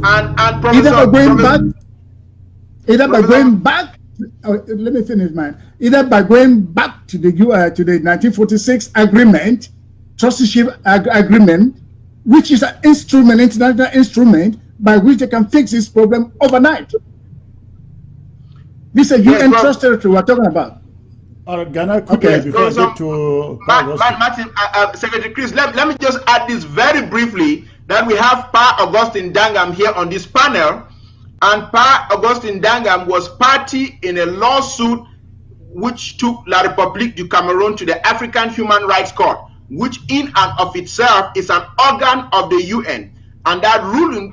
And either by going back, let me finish mine. Either by going back to the 1946 agreement, trusteeship agreement, which is an instrument, international instrument, by which they can fix this problem overnight. This is a UN trust territory we're talking about. All right, Ghana, quickly, before I get to Martin, Secretary Chris, let me just add this very briefly, that we have Pa Augustine Dangam here on this panel, and Pa Augustine Dangam was party in a lawsuit which took La République du Cameroon to the African Human Rights Court, which in and of itself is an organ of the UN. And that ruling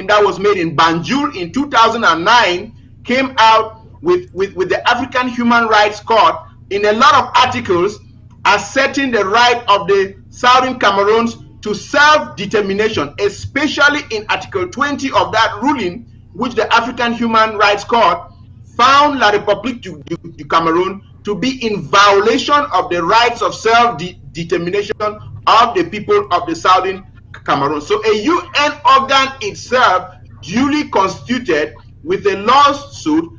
that was made in Banjul in 2009 came out with the African Human Rights Court in a lot of articles asserting the right of the Southern Cameroons to self-determination, especially in Article 20 of that ruling, which the African Human Rights Court found La République du Cameroon to be in violation of the rights of self-determination of the people of the Southern Cameroon. So a UN organ itself, duly constituted with a lawsuit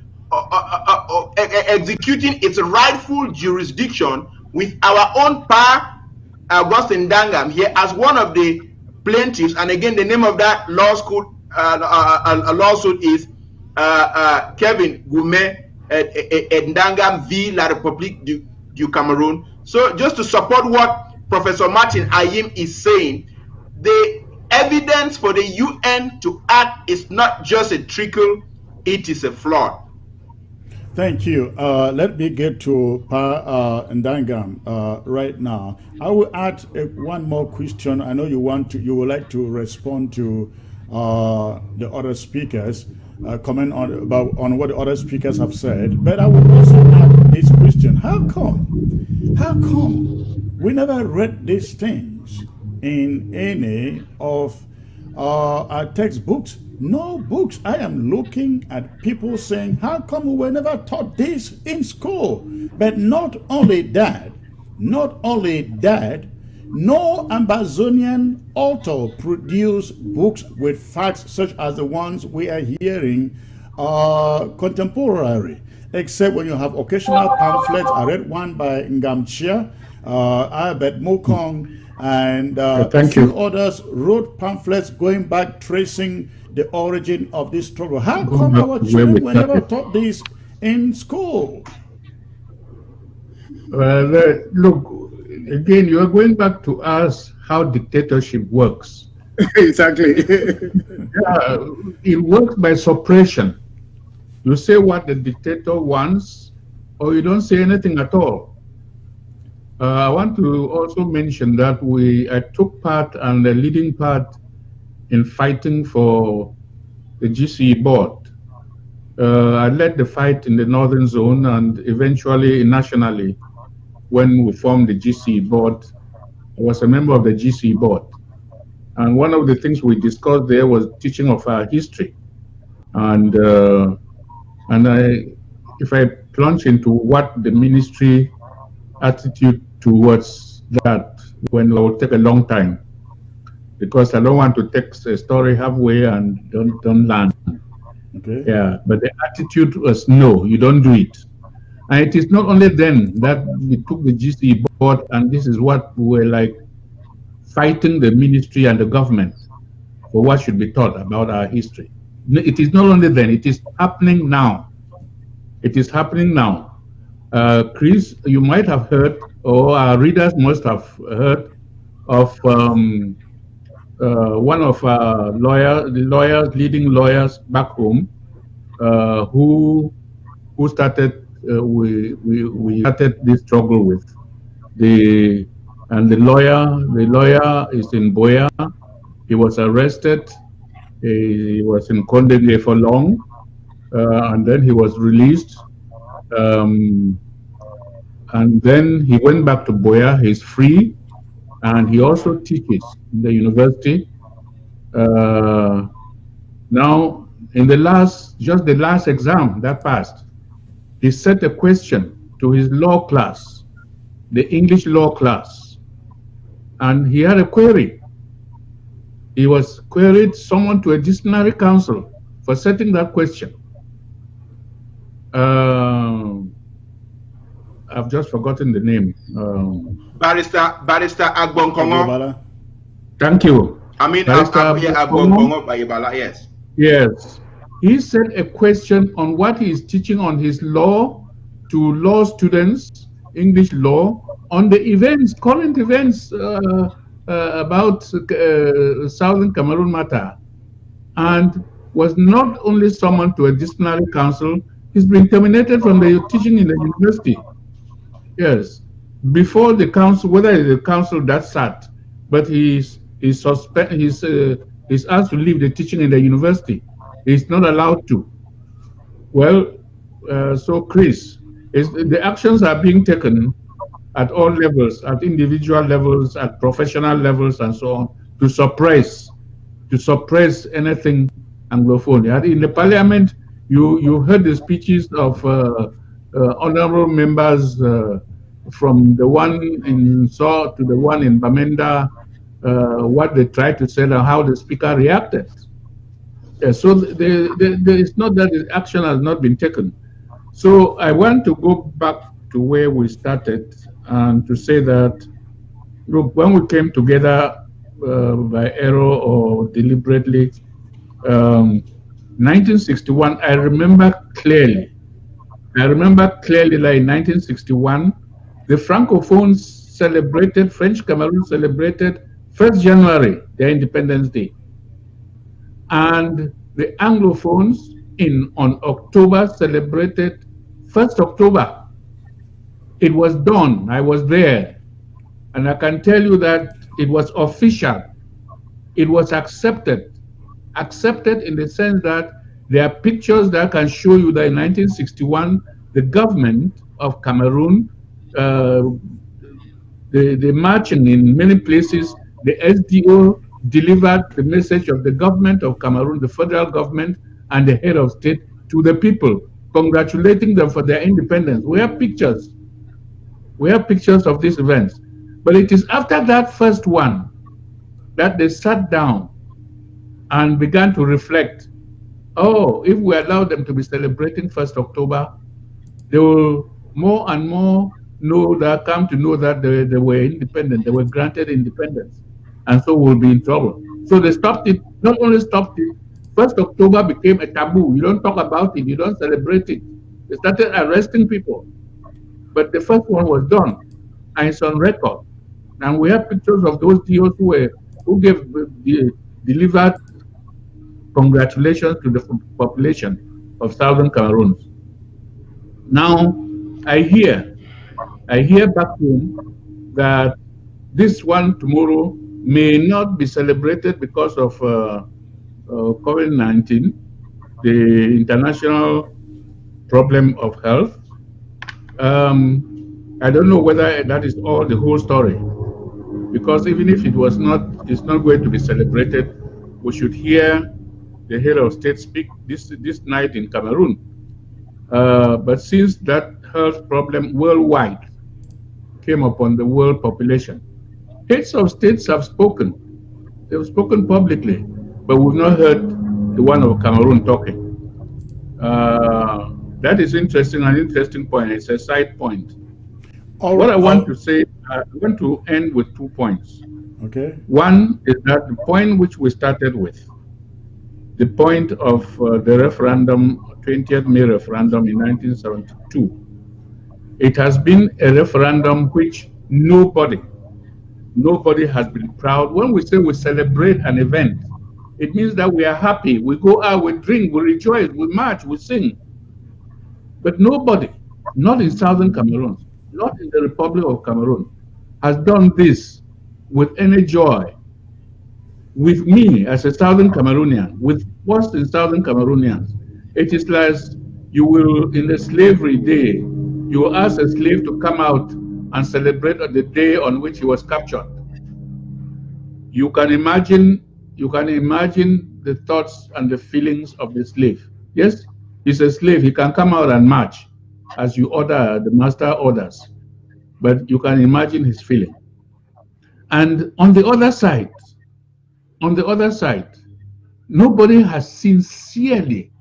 executing its rightful jurisdiction, with our own Pa Augustine Dangam here as one of the plaintiffs. And again, the name of that lawsuit is Kevin Goumet Ndangam v. La République du Cameroon. So just to support what Professor Martin Ayim is saying, the evidence for the UN to act is not just a trickle, it is a fraud. Thank you. Let me get to Pa Ndangam right now. I will add one more question. I know you would like to respond to the other speakers, comment on what the other speakers have said. But I will also add this question: How come we never read these things in any of our textbooks? No books. I am looking at people saying, how come we were never taught this in school? But not only that, no Ambazonian author produced books with facts such as the ones we are hearing contemporary, except when you have occasional pamphlets. I read one by Ngamchia, Albert Mokong, and a few others wrote pamphlets going back, tracing the origin of this struggle. How come our children were never taught this in school? Look, again, you are going back to ask how dictatorship works. Exactly. It works by suppression. You say what the dictator wants, or you don't say anything at all. I want to also mention that I took part and the leading part in fighting for the GCE board. I led the fight in the Northern Zone and eventually nationally when we formed the GCE board. I was a member of the GCE board. And one of the things we discussed there was teaching of our history. And if I plunge into what the ministry attitude towards that, when it will take a long time, because I don't want to take a story halfway and don't learn. Okay. Yeah, but the attitude was no, you don't do it. And it is not only then that we took the GCE board, and this is what we were like fighting the ministry and the government for what should be taught about our history. It is not only then, it is happening now. It is happening now. Chris, you might have heard, or our readers must have heard of one of our leading lawyers back home, who started we started this struggle with. The lawyer is in Buea. He was arrested. He was in Condé for long, and then he was released. And then he went back to Buea. He's free, and he also teaches in the university. Now, in the last exam that passed, he set a question to his law class, the English law class, and he had a query. He was queried someone to a disciplinary council for setting that question. I've just forgotten the name. Barrister Agbonkongo. Thank you. I mean, Agbonkongo Bayibala, yes. Yes. He set a question on what he is teaching on his law to law students, English law, on the events, current events about Southern Cameroon matter, and was not only summoned to a disciplinary council, he's been terminated from the teaching in the university. Yes, before the council, whether it's the council that sat, but he's asked to leave the teaching in the university. He's not allowed to. Well, so Chris, the actions are being taken at all levels, at individual levels, at professional levels, and so on, to suppress anything Anglophone. In the parliament, you heard the speeches of honorable members from the one in Saw to the one in Bamenda, what they tried to say and how the speaker reacted. So it's not that the action has not been taken. So I want to go back to where we started and to say that, look, when we came together by error or deliberately, 1961, I remember clearly that in 1961, the Francophones celebrated, French Cameroon celebrated 1st January, their Independence Day. And the Anglophones on October celebrated 1st October. It was done. I was there. And I can tell you that it was official. It was accepted. Accepted in the sense that there are pictures that can show you that in 1961, the government of Cameroon, the marching in many places, the SDO delivered the message of the government of Cameroon, the federal government, and the head of state to the people, congratulating them for their independence. We have pictures. We have pictures of these events. But it is after that first one that they sat down and began to reflect. Oh, if we allow them to be celebrating 1st October, they will more and more come to know that they were independent, they were granted independence, and so we'll be in trouble. So they stopped it, not only stopped it, 1st October became a taboo. You don't talk about it, you don't celebrate it. They started arresting people. But the first one was done, and it's on record. And we have pictures of those DOs who delivered congratulations to the population of Southern Cameroon. Now, I hear back home that this one tomorrow may not be celebrated because of COVID-19, the international problem of health. I don't know whether that is all the whole story, because even if it was not, it's not going to be celebrated. We should hear the head of state speak this night in Cameroon. But since that health problem worldwide came upon the world population, heads of states have spoken. They've spoken publicly, but we've not heard the one of Cameroon talking. That is interesting, an interesting point. It's a side point. What I want to say, I want to end with 2 points. Okay. One is that the point which we started with, the point of the referendum, 20th May referendum in 1972. It has been a referendum which nobody has been proud. When we say we celebrate an event, it means that we are happy. We go out, we drink, we rejoice, we march, we sing. But nobody not in Southern Cameroon, not in the Republic of Cameroon, has done this with any joy. With me as a Southern Cameroonian, with us in Southern Cameroonians, it is like you will, in the slavery day, you will ask a slave to come out and celebrate on the day on which he was captured. You can imagine the thoughts and the feelings of the slave. Yes, he's a slave. He can come out and march as you order, the master orders. But you can imagine his feeling. And on the other side, nobody has sincerely,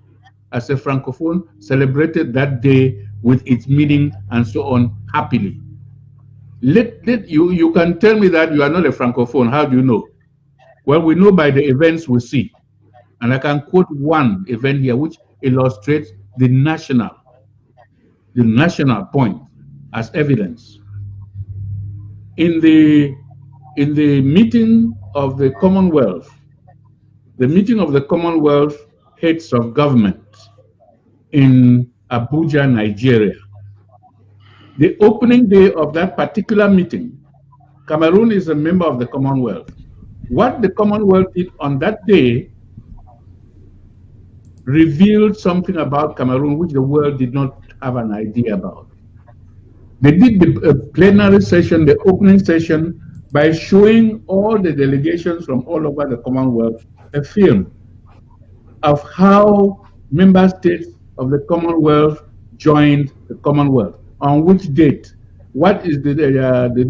as a Francophone, celebrated that day with its meaning and so on happily. You can tell me that you are not a Francophone. How do you know? Well, we know by the events we see. And I can quote one event here which illustrates the national point as evidence. In the meeting of the Commonwealth, heads of government in Abuja, Nigeria, the opening day of that particular meeting, Cameroon is a member of the Commonwealth. What the Commonwealth did on that day revealed something about Cameroon which the world did not have an idea about. They did the plenary session, the opening session, by showing all the delegations from all over the Commonwealth a film of how member states of the Commonwealth joined the Commonwealth. On which date? What is the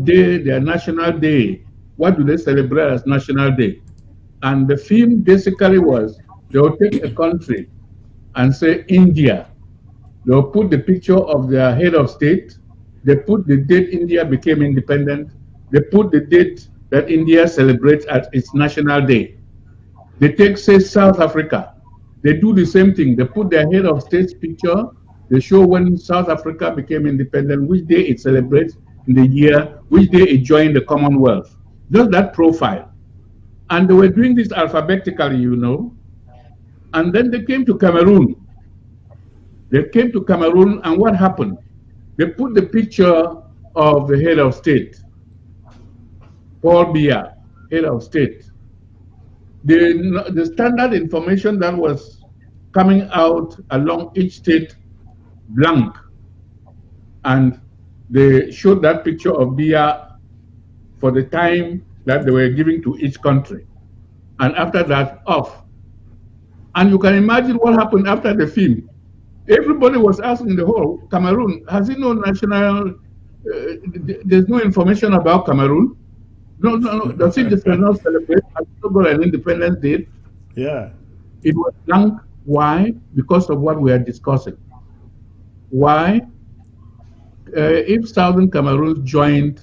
day, their national day? What do they celebrate as national day? And the film basically was, they will take a country and say India. They will put the picture of their head of state. They put the date India became independent. They put the date that India celebrates as its national day. They take, say, South Africa. They do the same thing. They put their head of state's picture. They show when South Africa became independent, which day it celebrates in the year, which day it joined the Commonwealth. Just that profile. And they were doing this alphabetically, you know. And then they came to Cameroon. They came to Cameroon, and what happened? They put the picture of the head of state, Paul Biya, head of state. The standard information that was coming out along each state, blank. And they showed that picture of Biya for the time that they were giving to each country. And after that, off. And you can imagine what happened after the film. Everybody was asking the whole, Cameroon, has it no national, there's no information about Cameroon? No. Does it not celebrate? Has it not got an independence date? Yeah. It was blank. Why? Because of what we are discussing. Why? If Southern Cameroon joined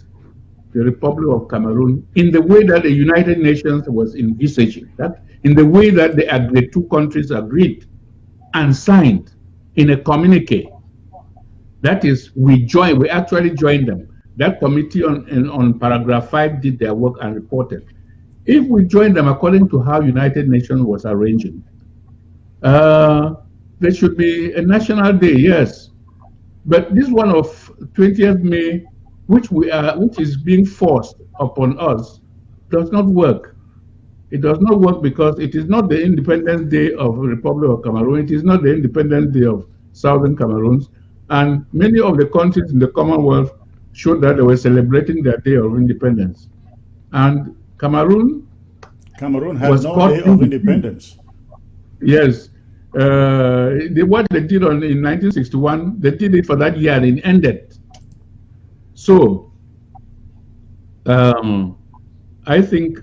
the Republic of Cameroon in the way that the United Nations was envisaging, that in the way that the two countries agreed and signed in a communique, that is, we actually joined them. That committee on paragraph 5 did their work and reported. If we joined them according to how United Nations was arranging, there should be a national day, yes. But this one of 20th May, which is being forced upon us, does not work. It does not work because it is not the Independence Day of the Republic of Cameroon. It is not the Independence Day of Southern Cameroon. And many of the countries in the Commonwealth showed that they were celebrating their day of independence. And Cameroon has no day of independence. Yes. What they did in 1961, they did it for that year and it ended. So, I think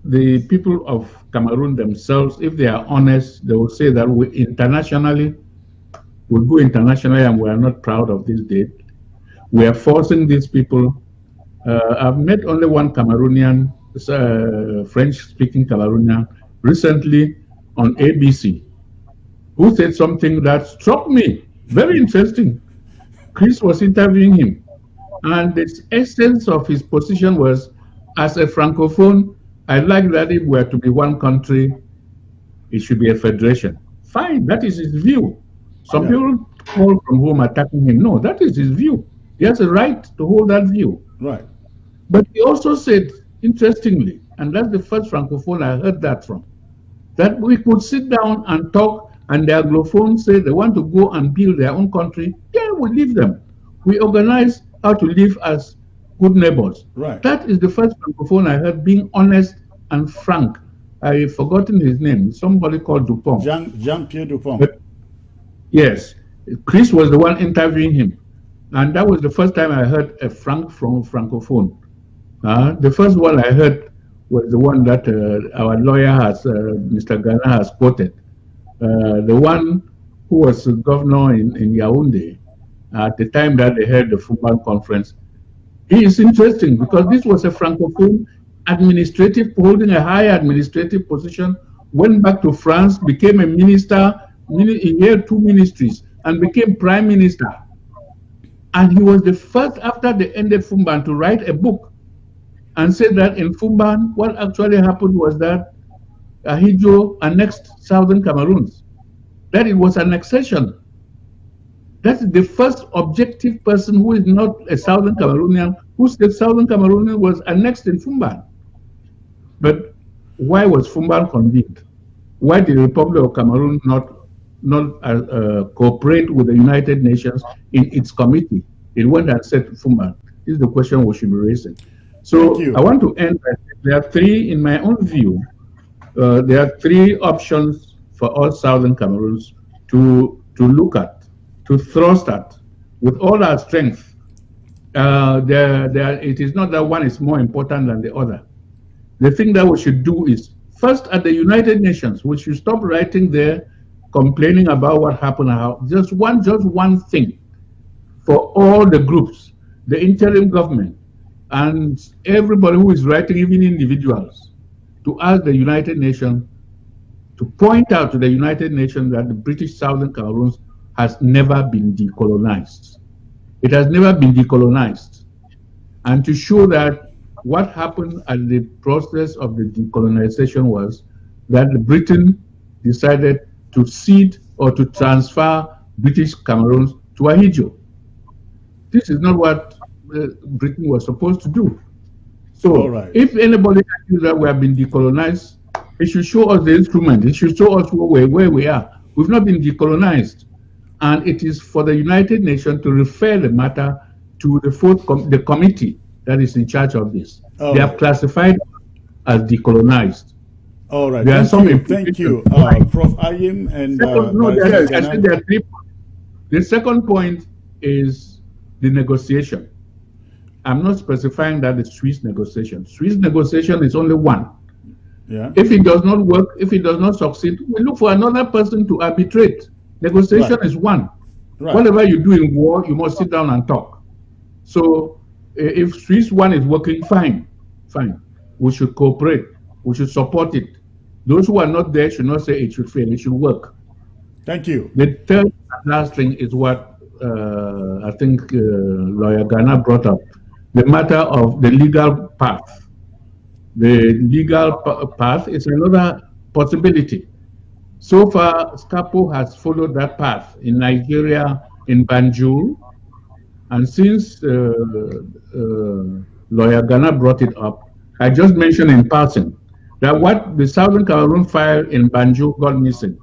the people of Cameroon themselves, if they are honest, they will say that we go internationally and we are not proud of this date. We are forcing these people. I've met only one Cameroonian, French-speaking Cameroonian, recently on ABC, who said something that struck me. Very interesting. Chris was interviewing him. And the essence of his position was, as a Francophone, I like that if we are to be one country, it should be a federation. Fine, that is his view. Some people call from home attacking him. No, that is his view. He has a right to hold that view. Right. But he also said, interestingly, and that's the first Francophone I heard that from, that we could sit down and talk, and the Anglophones say they want to go and build their own country. Yeah, we leave them. We organize how to live as good neighbors. Right. That is the first Francophone I heard being honest and frank. I've forgotten his name. Somebody called Dupont. Jean-Pierre Dupont. But, yes. Chris was the one interviewing him. And that was the first time I heard a Francophone. The first one I heard was the one that our lawyer has, Mr. Ghana has quoted. The one who was governor in Yaoundé at the time that they held the Fumban conference. He is interesting because this was a Francophone holding a high administrative position, went back to France, became a minister, he held 2 ministries, and became prime minister. And he was the first, after they ended Fumban, to write a book and said that in Fumban, what actually happened was that Ahidjo annexed southern Cameroons, that it was annexation. That's the first objective person who is not a southern Cameroonian, who said southern Cameroon was annexed in Fumban. But why was Fumban convened? Why did the Republic of Cameroon not cooperate with the United Nations in its committee? It went and said Fumban. This is the question we should be raising. So I want to end. There are 3, in my own view, there are 3 options for all southern Cameroons to look at, to thrust at, with all our strength. It is not that one is more important than the other. The thing that we should do is, first at the United Nations, we should stop writing there, complaining about what happened. Just one thing for all the groups, the interim government, and everybody who is writing, even individuals, to ask the United Nations, to point out to the United Nations that the British Southern Cameroon has never been decolonized. It has never been decolonized. And to show that what happened at the process of the decolonization was that Britain decided to cede or to transfer British Cameroon to Ahidjo. This is not what Britain was supposed to do. So if anybody argues that we have been decolonized, it should show us the instrument. It should show us where we are. We've not been decolonized. And it is for the United Nations to refer the matter to the committee that is in charge of this. They have classified as decolonized. All right. There Thank you, Prof. Ayim and I said there are 3 points. The second point is the negotiation. I'm not specifying that the Swiss negotiation. Swiss negotiation is only one. Yeah. If it does not work, if it does not succeed, we look for another person to arbitrate. Negotiation is one. Right. Whatever you do in war, you must sit down and talk. So if Swiss one is working, fine. We should cooperate. We should support it. Those who are not there should not say it should fail. It should work. Thank you. The third and last thing is what I think Lawyer Ghana brought up, the matter of the legal path. The legal path is another possibility. So far, SCAPO has followed that path in Nigeria, in Banjul, and since Lawyer Ghana brought it up, I just mentioned in passing that what the Southern Cameroon file in Banjul got missing.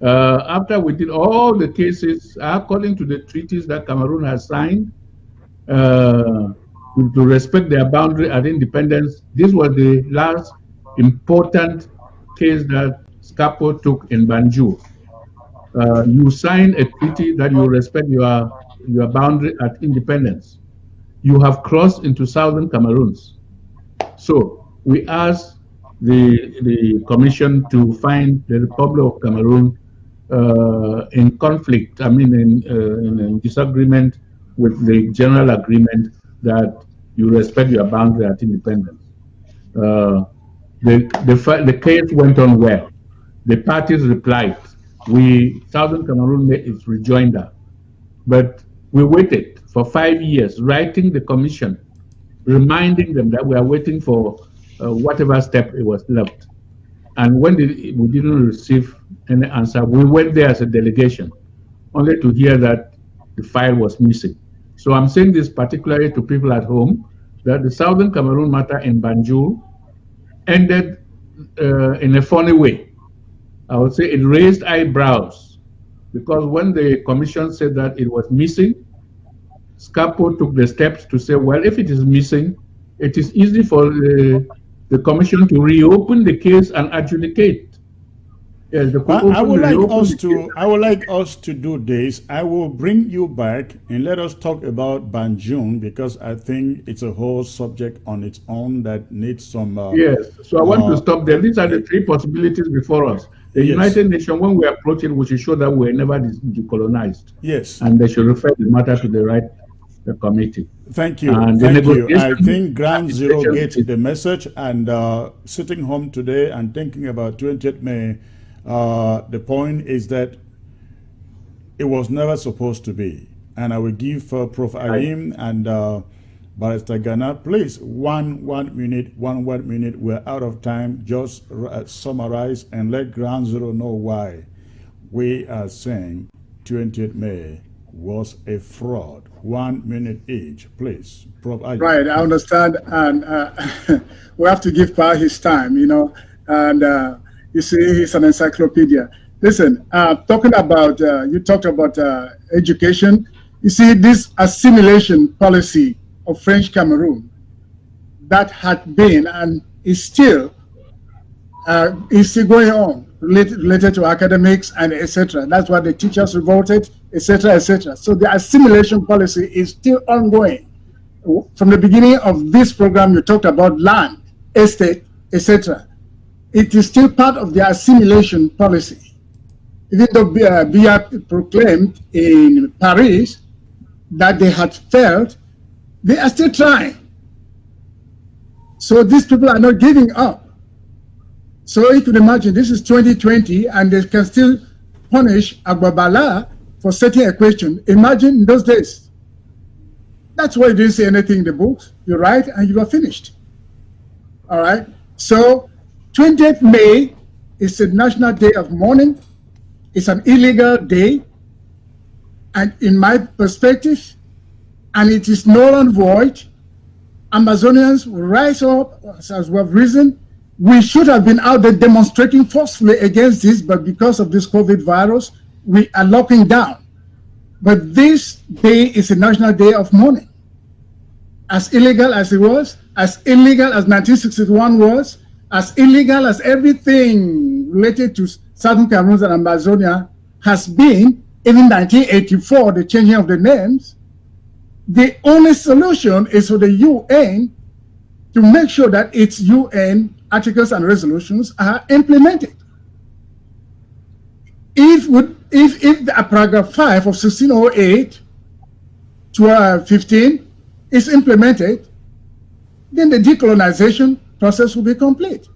After we did all the cases, according to the treaties that Cameroon has signed, to respect their boundary and independence, this was the last important case that SCAPO took in Banjul. You sign a treaty that you respect your boundary at independence. You have crossed into Southern Cameroons. So we asked the Commission to find the Republic of Cameroon in conflict, in disagreement with the general agreement that you respect your boundary at independence. The case went on well. The parties replied. Southern Cameroon made its rejoinder. But we waited for 5 years, writing the Commission, reminding them that we are waiting for whatever step it was left. And when we didn't receive any answer, we went there as a delegation. only to hear that the file was missing. So I'm saying this particularly to people at home, that the Southern Cameroon matter in Banjul ended in a funny way. I would say it raised eyebrows, because when the commission said that it was missing, SCAPO took the steps to say, well, if it is missing, it is easy for the commission to reopen the case and adjudicate. Yes, I would like us to do this. I will bring you back and let us talk about Banjul, because I think it's a whole subject on its own that needs some. Yes, so I want to stop there. These are the three possibilities before us. The United Nations, when we approach it, we should show that we're never decolonized. Yes. And they should refer the matter to the right committee. Thank you. Thank you. I think Ground Zero gets the message, and sitting home today and thinking about 20th May, the point is that it was never supposed to be. And I will give Prof. Ayim and Barrister Ghana, please, one minute. We're out of time. Just summarize and let Ground Zero know why we are saying 20th May was a fraud. 1 minute each, please. Prof. Ayim. Right, I understand. And we have to give Pa his time, you know. And you see, he's an encyclopedia. Listen, talking about, you talked about education. You see, this assimilation policy of French Cameroon that had been and is still going on related to academics and etc. That's why the teachers revolted, etc., etc. So the assimilation policy is still ongoing. From the beginning of this program, you talked about land, estate, etc. It is still part of the assimilation policy. Even though Biya proclaimed in Paris that they had failed, they are still trying. So these people are not giving up. So you can imagine, this is 2020 and they can still punish Agbabala for setting a question. Imagine in those days. That's why you didn't say anything in the books. You write and you are finished. All right. So 20th May is a national day of mourning. It's an illegal day. And in my perspective, and it is null and void, Amazonians will rise up as we have risen. We should have been out there demonstrating forcefully against this, but because of this COVID virus, we are locking down. But this day is a national day of mourning. As illegal as it was, as illegal as 1961 was, as illegal as everything related to Southern Cameroon and Amazonia has been, even 1984, the changing of the names, the only solution is for the UN to make sure that its UN articles and resolutions are implemented. If the paragraph 5 of 1608 to 15 is implemented, then the decolonization process will be complete.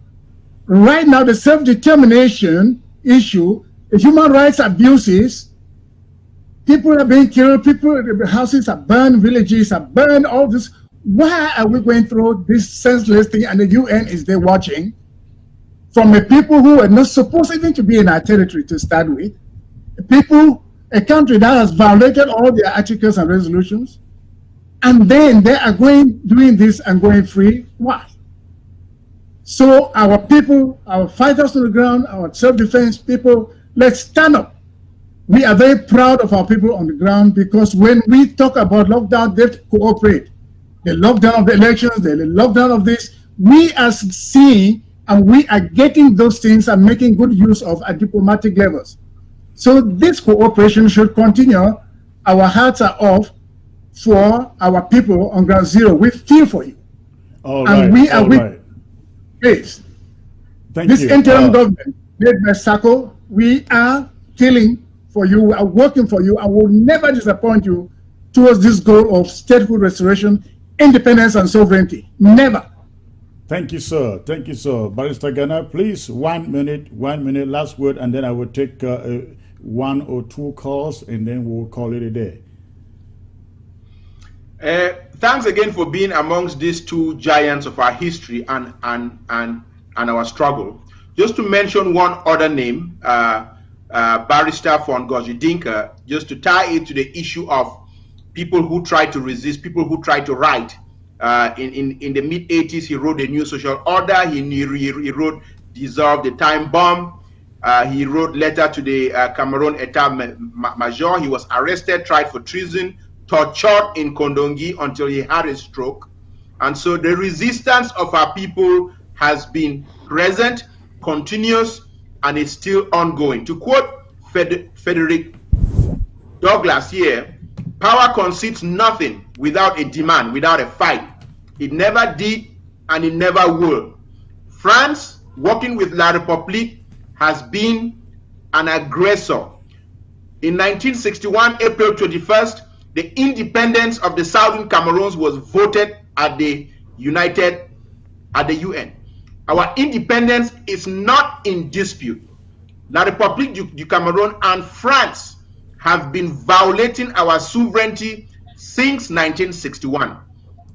Right now, the self-determination issue, the human rights abuses, people are being killed, houses are burned, villages are burned, all this. Why are we going through this senseless thing and the UN is there watching from a people who are not supposed even to be in our territory to start with? A country that has violated all their articles and resolutions, and then they are doing this and going free. Why? So our people, our fighters on the ground, our self-defense people, let's stand up. We are very proud of our people on the ground, because when we talk about lockdown, they cooperate. The lockdown of the elections, the lockdown of this, we are seeing and we are getting those things and making good use of at diplomatic levels. So this cooperation should continue. Our hearts are off for our people on Ground Zero. We feel for you. And we are with this. This interim government led by Sako, we are killing for you, we are working for you, and will never disappoint you towards this goal of statehood restoration, independence and sovereignty. Never. Thank you, sir. Thank you, sir. Barrister Ghana, please, 1 minute, last word, and then I will take 1 or 2 calls, and then we'll call it a day. Thanks again for being amongst these two giants of our history and our struggle. Just to mention one other name, Barrister von Gosjedinka, just to tie it to the issue of people who try to resist, people who try to write. In the mid-80s, he wrote A New Social Order. He wrote Dissolve the Time Bomb. He wrote Letter to the Cameroon Etat-Major. He was arrested, tried for treason, tortured in Kondongi until he had a stroke. And so the resistance of our people has been present, continuous, and it's still ongoing. To quote Frederick Douglass here, power concedes nothing without a demand, without a fight. It never did, and it never will. France, working with La République, has been an aggressor. In 1961, April 21st, the independence of the Southern Cameroons was voted at the UN. Our independence is not in dispute. La République du Cameroon and France have been violating our sovereignty since 1961.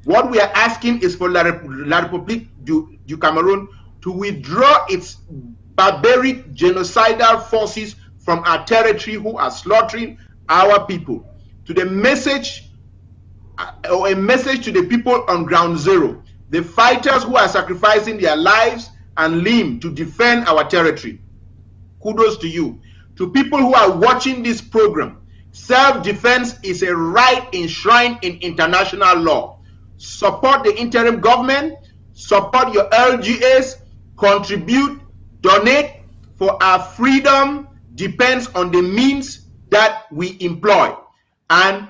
What we are asking is for La République du Cameroon to withdraw its barbaric genocidal forces from our territory who are slaughtering our people. To the message, or a message to the people on ground zero, the fighters who are sacrificing their lives and limb to defend our territory. Kudos to you. To people who are watching this program, self-defense is a right enshrined in international law. Support the interim government, support your LGAs, contribute, donate, for our freedom depends on the means that we employ. And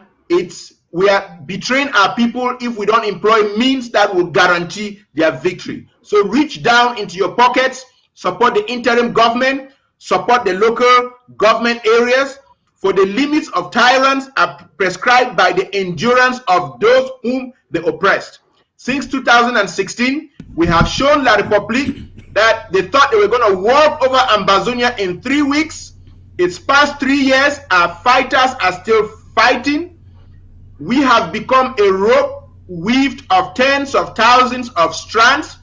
we are betraying our people if we don't employ means that will guarantee their victory. So reach down into your pockets, support the interim government, support the local government areas, for the limits of tyrants are prescribed by the endurance of those whom they oppressed. Since 2016, we have shown La République that they thought they were going to walk over Ambazonia in 3 weeks. It's past 3 years, our fighters are still fighting. We have become a rope weaved of tens of thousands of strands,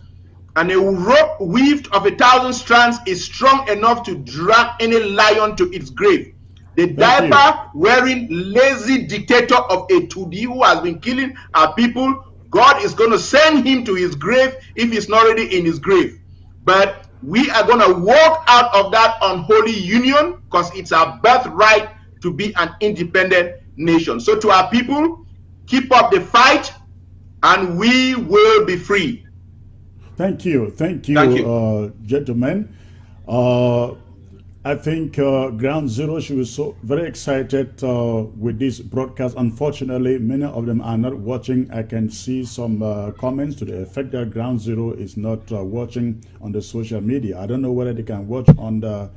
and a rope weaved of 1,000 strands is strong enough to drag any lion to its grave. The diaper-wearing lazy dictator of a Tudi who has been killing our people, God is going to send him to his grave if he's not already in his grave. But we are going to walk out of that unholy union because it's our birthright to be an independent nation. So to our people, keep up the fight and we will be free. Thank you, gentlemen. I think Ground Zero should be so very excited with this broadcast. Unfortunately, many of them are not watching. I can see some comments to the effect that Ground Zero is not watching on the social media. I don't know whether they can watch on the,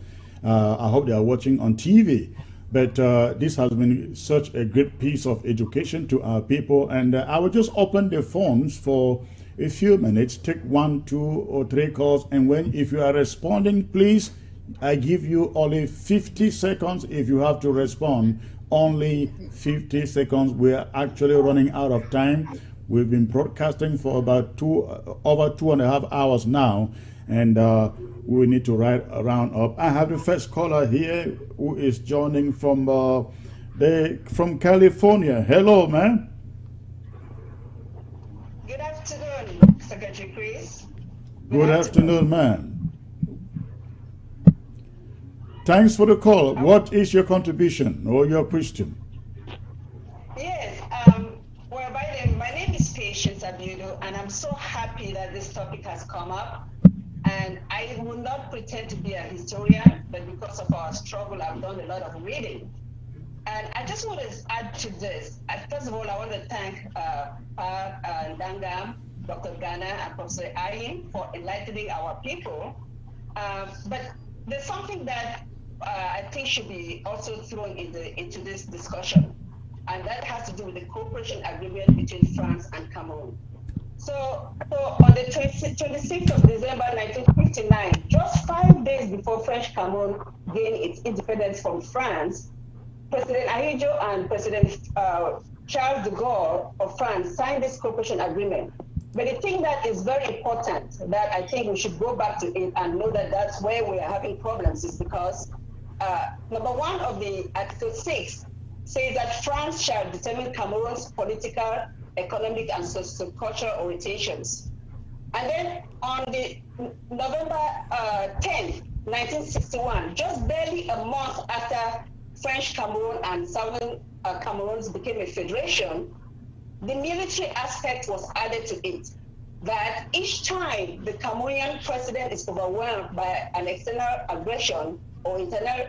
I hope they are watching on TV. But this has been such a great piece of education to our people. And I will just open the phones for a few minutes, take 1, 2, or 3 calls. And if you are responding, please, I give you only 50 seconds. If you have to respond, only 50 seconds. We are actually running out of time. We've been broadcasting for about over 2.5 hours now, and we need to round up. I have the first caller here who is joining from California. Hello, man. Good afternoon, Secretary Chris. Good afternoon, man. Thanks for the call. What is your contribution or your question? Yes, well, Biden, my name is Patience Abudu, and I'm so happy that this topic has come up. And I will not pretend to be a historian, but because of our struggle, I've done a lot of reading. And I just want to add to this. First of all, I want to thank Ndangam, Dr. Ghana, and Professor Ayin for enlightening our people. But there's something that I think should be also thrown into this discussion, and that has to do with the cooperation agreement between France and Cameroon. So on the 26th of December 1959, just 5 days before French Cameroon gained its independence from France, President Ahidjo and President Charles de Gaulle of France signed this cooperation agreement. But the thing that is very important that I think we should go back to it and know that that's where we are having problems is because number 1 of the Article 6 says that France shall determine Cameroon's political, economic, and socio-cultural orientations. And then on the November 10, 1961, just barely a month after French Cameroon and Southern Cameroon became a federation, the military aspect was added to it. That each time the Cameroonian president is overwhelmed by an external aggression or internal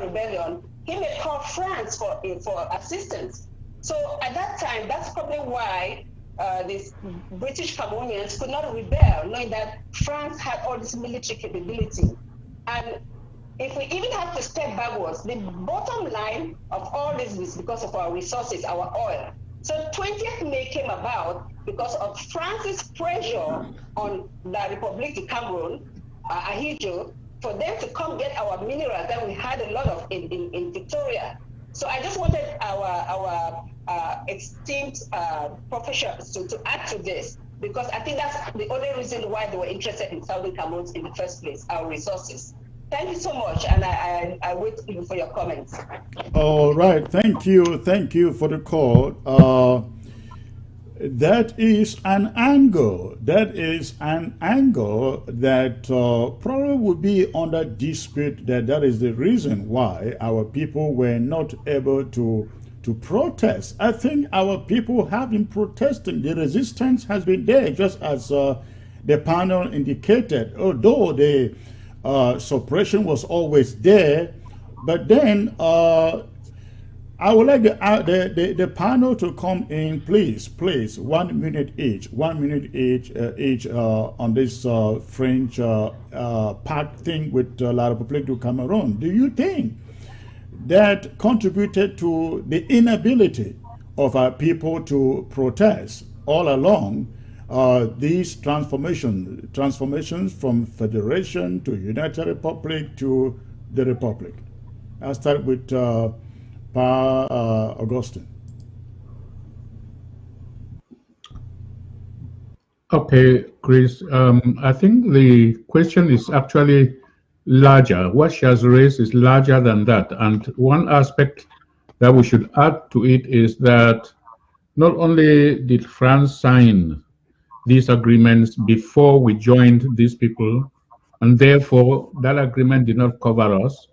rebellion, he may call France for assistance. So at that time, that's probably why these British Cameroonians could not rebel, knowing that France had all this military capability. And if we even have to step backwards, the bottom line of all this is because of our resources, our oil. So 20th May came about because of France's pressure on La République du Cameroun, Ahidjo, for them to come get our minerals that we had a lot of in Victoria. So I just wanted our esteemed professionals to add to this, because I think that's the only reason why they were interested in Southern Cameroon in the first place, our resources. Thank you so much, and I wait for your comments. All right, thank you for the call. That is an angle. That probably would be under dispute. That is the reason why our people were not able to protest. I think our people have been protesting. The resistance has been there, just as the panel indicated. Although the suppression was always there, but then I would like the panel to come in, please, 1 minute each, on this French pact thing with La République du Cameroun. Do you think that contributed to the inability of our people to protest all along these transformations from federation to United Republic to the Republic? I'll start with Augustine. Okay, Chris. I think the question is actually larger. What she has raised is larger than that. And one aspect that we should add to it is that not only did France sign these agreements before we joined these people, and therefore that agreement did not cover us,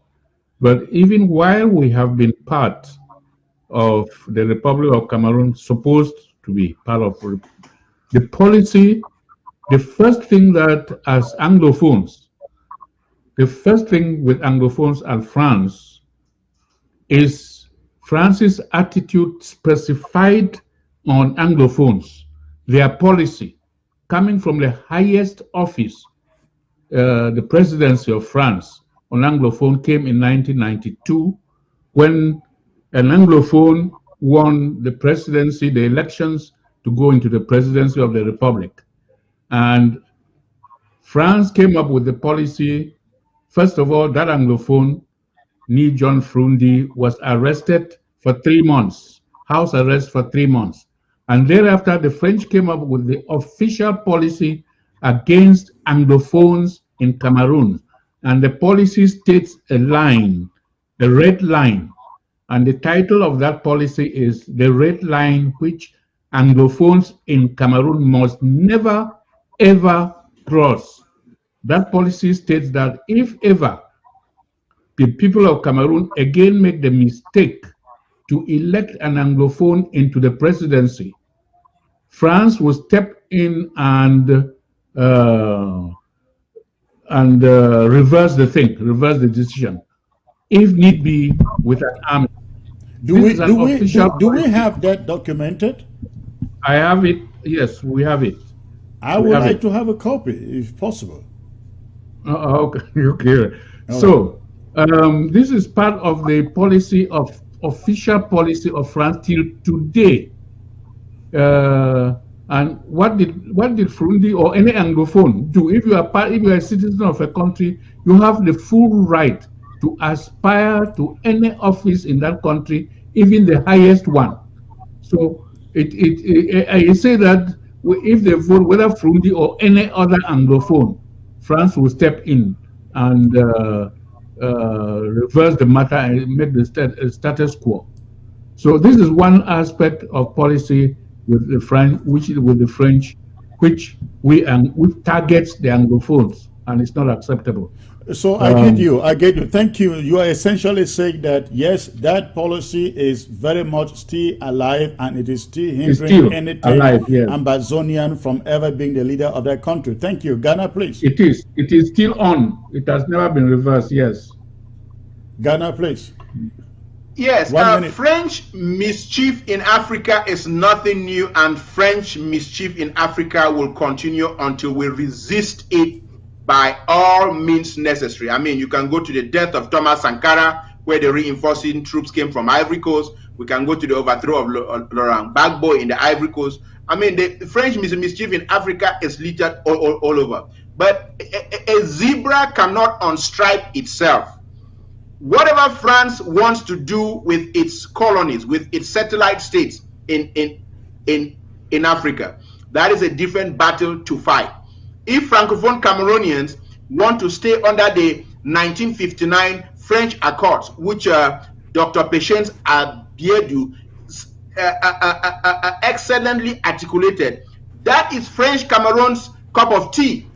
but even while we have been part of the Republic of Cameroon, supposed to be part of the policy, the first thing that as Anglophones, the first thing with Anglophones and France is France's attitude specified on Anglophones, their policy coming from the highest office, the presidency of France on Anglophone came in 1992 when an Anglophone won the presidency, the elections to go into the presidency of the Republic. And France came up with the policy. First of all, that Anglophone, Ni John Frundi, was arrested for 3 months, house arrest for 3 months. And thereafter, the French came up with the official policy against Anglophones in Cameroon. And the policy states a line, the red line. And the title of that policy is the red line which Anglophones in Cameroon must never, ever cross. That policy states that if ever the people of Cameroon again make the mistake to elect an Anglophone into the presidency, France will step in and reverse the thing, reverse the decision, if need be, with an army. Do we have that documented? I have it. Yes, we have it. I would like to have a copy, if possible. Okay. Okay. So this is part of the policy of official policy of France till today. And what did Frundi or any Anglophone do? If you are a citizen of a country, you have the full right to aspire to any office in that country, even the highest one. So I say that if they vote whether Frundi or any other Anglophone, France will step in and reverse the matter and make the status quo. So this is one aspect of policy with the French, which targets the Anglophones, and it's not acceptable. So I get you. Thank you. You are essentially saying that yes, that policy is very much still alive, and it is still hindering anything Ambazonian from ever being the leader of that country. Thank you. Ghana, please. It is still on. It has never been reversed. Yes. Ghana, please. Yes, French mischief in Africa is nothing new, and French mischief in Africa will continue until we resist it by all means necessary. I mean, you can go to the death of Thomas Sankara, where the reinforcing troops came from Ivory Coast. We can go to the overthrow of Laurent Gbagbo in the Ivory Coast. I mean, the French mischief in Africa is littered all over. But a zebra cannot unstripe itself. Whatever France wants to do with its colonies, with its satellite states in Africa, that is a different battle to fight. If Francophone Cameroonians want to stay under the 1959 French Accords, which Dr. Patience Abiedu excellently articulated, that is French Cameroon's cup of tea.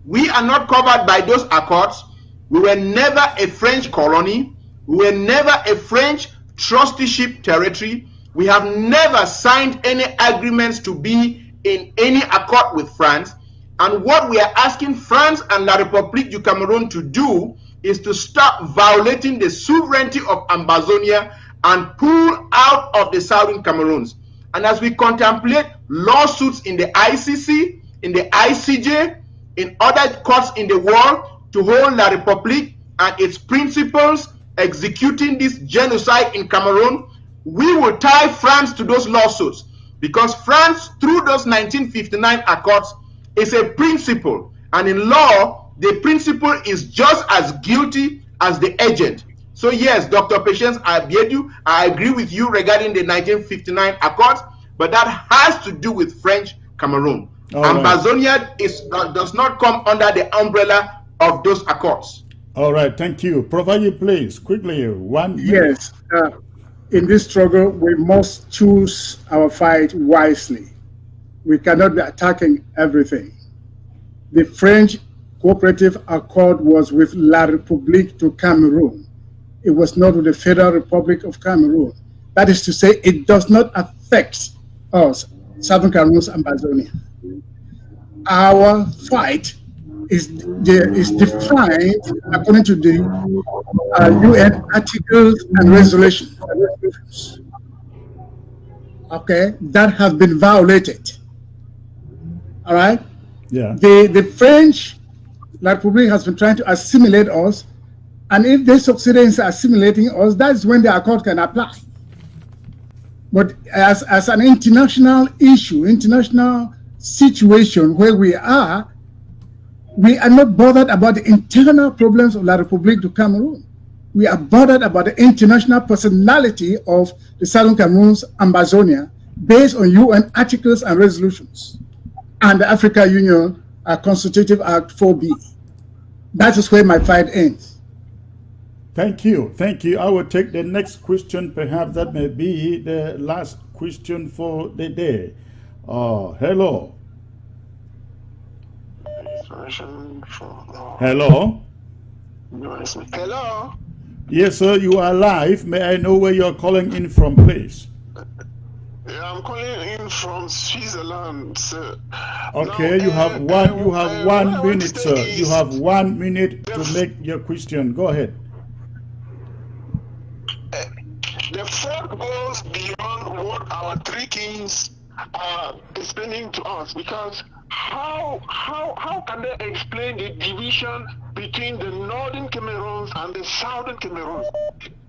We are not covered by those accords. We were never a French colony. We were never a French trusteeship territory. We have never signed any agreements to be in any accord with France. And what we are asking France and La République du Cameroun to do is to stop violating the sovereignty of Ambazonia and pull out of the Southern Cameroons. And as we contemplate lawsuits in the ICC, in the ICJ, in other courts in the world to hold La République and its principles executing this genocide in Cameroon, we will tie France to those lawsuits, because France, through those 1959 accords, is a principle, and in law, the principle is just as guilty as the agent. So yes, Dr. Patience Abiedu, I agree with you regarding the 1959 accords, but that has to do with French Cameroon. Ambazonia does not come under the umbrella of those accords. All right, thank you. Provide, please, quickly, 1 minute. Yes, in this struggle, we must choose our fight wisely. We cannot be attacking everything. The French Cooperative Accord was with La République du Cameroun. It was not with the Federal Republic of Cameroon. That is to say, it does not affect us, Southern Cameroon's Ambazonia. Our fight is defined according to the UN articles and resolutions. Okay, that have been violated. All right. Yeah. The French La République has been trying to assimilate us, and if they succeed in assimilating us, that's when the accord can apply. But as an international issue, international situation where we are not bothered about the internal problems of La République du Cameroun. We are bothered about the international personality of the Southern Cameroon's Ambazonia based on UN articles and resolutions and the Africa Union Constitutive Act 4B. That is where my fight ends. Thank you. Thank you. I will take the next question. Perhaps that may be the last question for the day. Hello. Hello. Hello. Yes, sir. You are live. May I know where you are calling in from, please? Yeah, I'm calling in from Switzerland, sir. Okay, now, you have 1 minute, sir. You have 1 minute to make your question. Go ahead. The fraud goes beyond what our three kings are explaining to us, because how can they explain the division between the northern Cameroons and the southern Cameroons?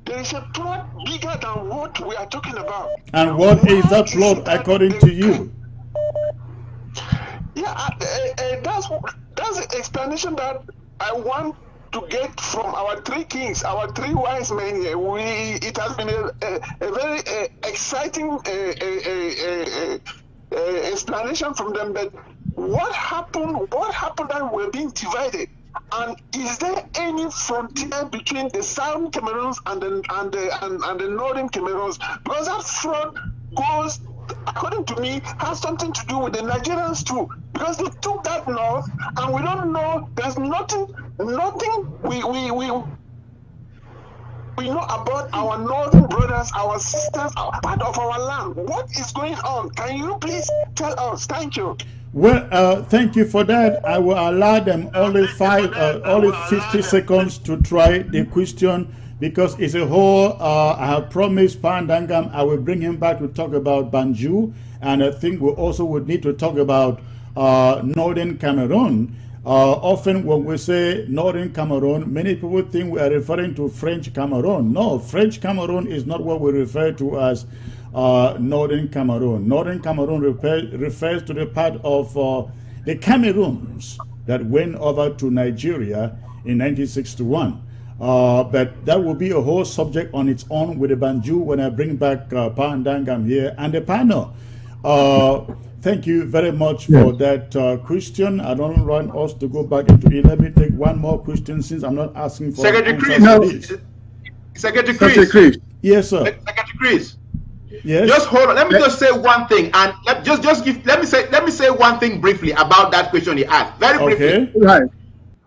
There is a plot bigger than what we are talking about. And what is that plot according to you? Yeah, that's the explanation that I want to get from our three kings, our three wise men here. It has been a very exciting explanation from them. But what happened that we're being divided? And is there any frontier between the southern Cameroons and the northern Cameroons? Because that front goes, according to me, has something to do with the Nigerians too. Because they took that north, and we don't know. There's nothing we know about our northern brothers, our sisters, our part of our land. What is going on? Can you please tell us? Thank you. Well, thank you for that. I will allow them only 50 seconds to try the question, because it's a whole. I have promised Pandangam I will bring him back to talk about Banjul, and I think we also would need to talk about northern Cameroon. Often when we say northern Cameroon, many people think we are referring to French Cameroon. No, French Cameroon is not what we refer to as northern Cameroon. Northern Cameroon refers to the part of the Cameroons that went over to Nigeria in 1961. But that will be a whole subject on its own with the Banjul when I bring back Pandangam here and the panel. Thank you very much for that question. I don't want us to go back into it. Let me take one more question, since I'm not asking for Secretary Chris. Secretary Chris. Yes, sir. Secretary Chris. Yes. Just hold on. Let me just say one thing, and let me say one thing briefly about that question he asked. Very briefly. Okay. Right.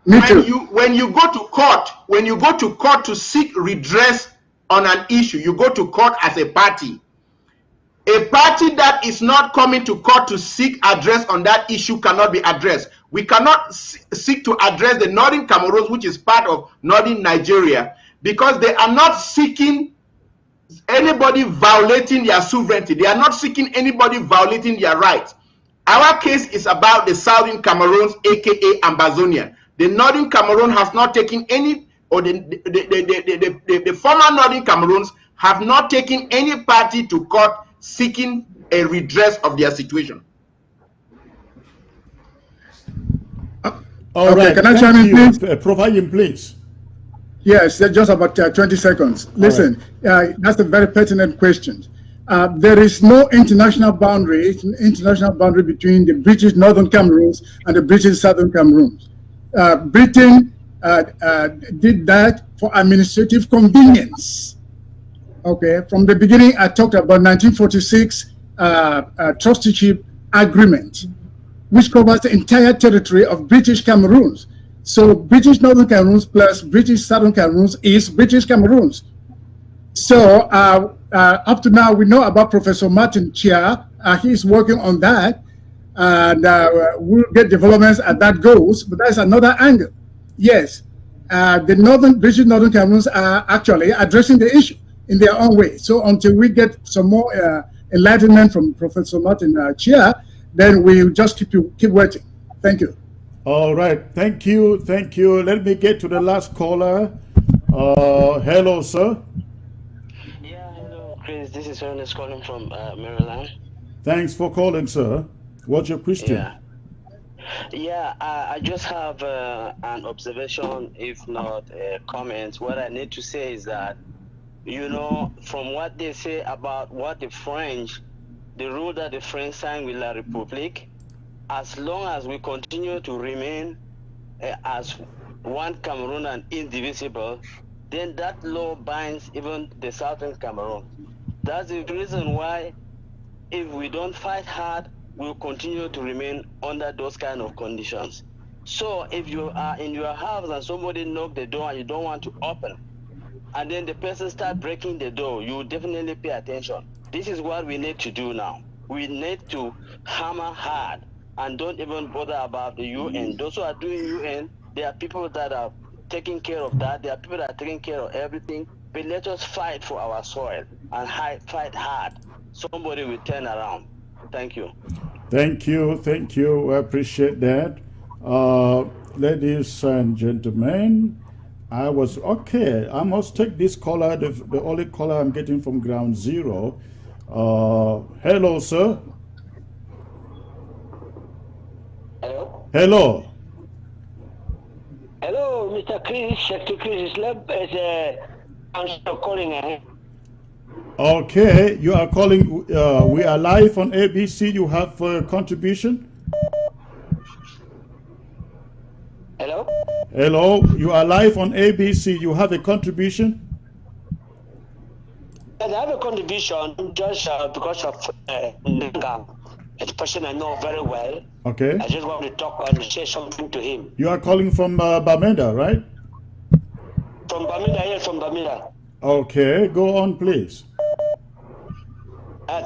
Me too. When you go to court to seek redress on an issue, you go to court as a party. A party that is not coming to court to seek address on that issue cannot be addressed. We cannot seek to address the northern Cameroons, which is part of northern Nigeria, because they are not seeking anybody violating their sovereignty. They are not seeking anybody violating their rights. Our case is about the southern Cameroons, aka Ambazonia. The northern Cameroon has not taken any, or the former northern Cameroons have not taken any party to court seeking a redress of their situation. All right. Can I chime in, please? Provide him, please. Yes, just about 20 seconds. Listen, that's a very pertinent question. There is no international boundary between the British Northern Cameroons and the British Southern Cameroons. Britain did that for administrative convenience. Okay, from the beginning, I talked about 1946 trusteeship agreement, which covers the entire territory of British Cameroons. So British Northern Cameroons plus British Southern Cameroons is British Cameroons. So up to now, we know about Professor Martin Chia. He's working on that, and we'll get developments as that goes. But that's another angle. Yes, the British Northern Cameroons are actually addressing the issue in their own way. So until we get some more enlightenment from Professor Martin Chia, then we'll just keep waiting. Thank you. All right. Thank you. Thank you. Let me get to the last caller. Hello, sir. Yeah, hello, Chris. This is Ernest calling from Maryland. Thanks for calling, sir. What's your question? Yeah, I just have an observation, if not a comment. What I need to say is that, you know, from what they say about what the rule that the French signed with La République, as long as we continue to remain as one Cameroon and indivisible, then that law binds even the Southern Cameroon. That's the reason why, if we don't fight hard, we'll continue to remain under those kind of conditions. So if you are in your house and somebody knock the door and you don't want to open, and then the person start breaking the door, you definitely pay attention. This is what we need to do now. We need to hammer hard and don't even bother about the UN. Those who are doing UN, there are people that are taking care of that. There are people that are taking care of everything. But let us fight for our soil and fight hard. Somebody will turn around. Thank you. Thank you. Thank you. I appreciate that. Ladies and gentlemen, I must take this caller, the only caller I'm getting from Ground Zero. Hello, sir. Hello. Hello. Hello, Mr. Chris. Secretary Chris is calling. Okay, you are calling. We are live on ABC. You have a contribution. Hello. Hello, you are live on ABC. You have a contribution? I have a contribution just because of Nanga, a person I know very well. Okay. I just want to talk and say something to him. You are calling from Bamenda, right? From Bamenda, yes, from Bamenda. Okay, go on, please.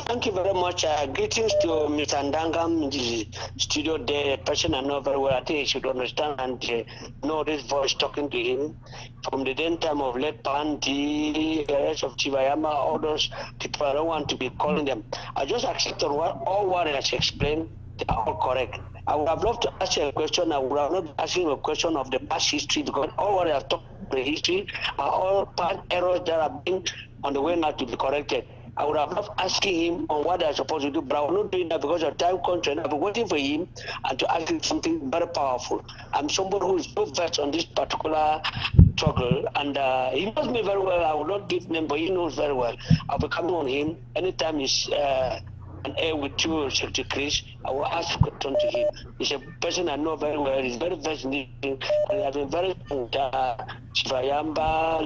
Thank you very much. Greetings to Mr. Ndangam in the studio there, a person I know very well. I think he should understand and know this voice talking to him. From the then time of Led Pandi, the rest of Chivayama, all those people, I don't want to be calling them. I just accepted all what I explained, they are all correct. I would have loved to ask you a question. I would have not asking a question of the past history, because all what I have talked about the history are all past errors that are being on the way now to be corrected. I would have loved asking him on what they're supposed to do, but I'm not doing that because of time constraint. I've been waiting for him and to ask him something very powerful. I'm somebody who is so versed on this particular struggle, and he knows me very well. I will not give name, but he knows very well. I'll be coming on him anytime he's an air with you, Secretary Chris. I will ask a question to him. He's a person I know very well. He's very versed in it, and he has been very Chivayamba,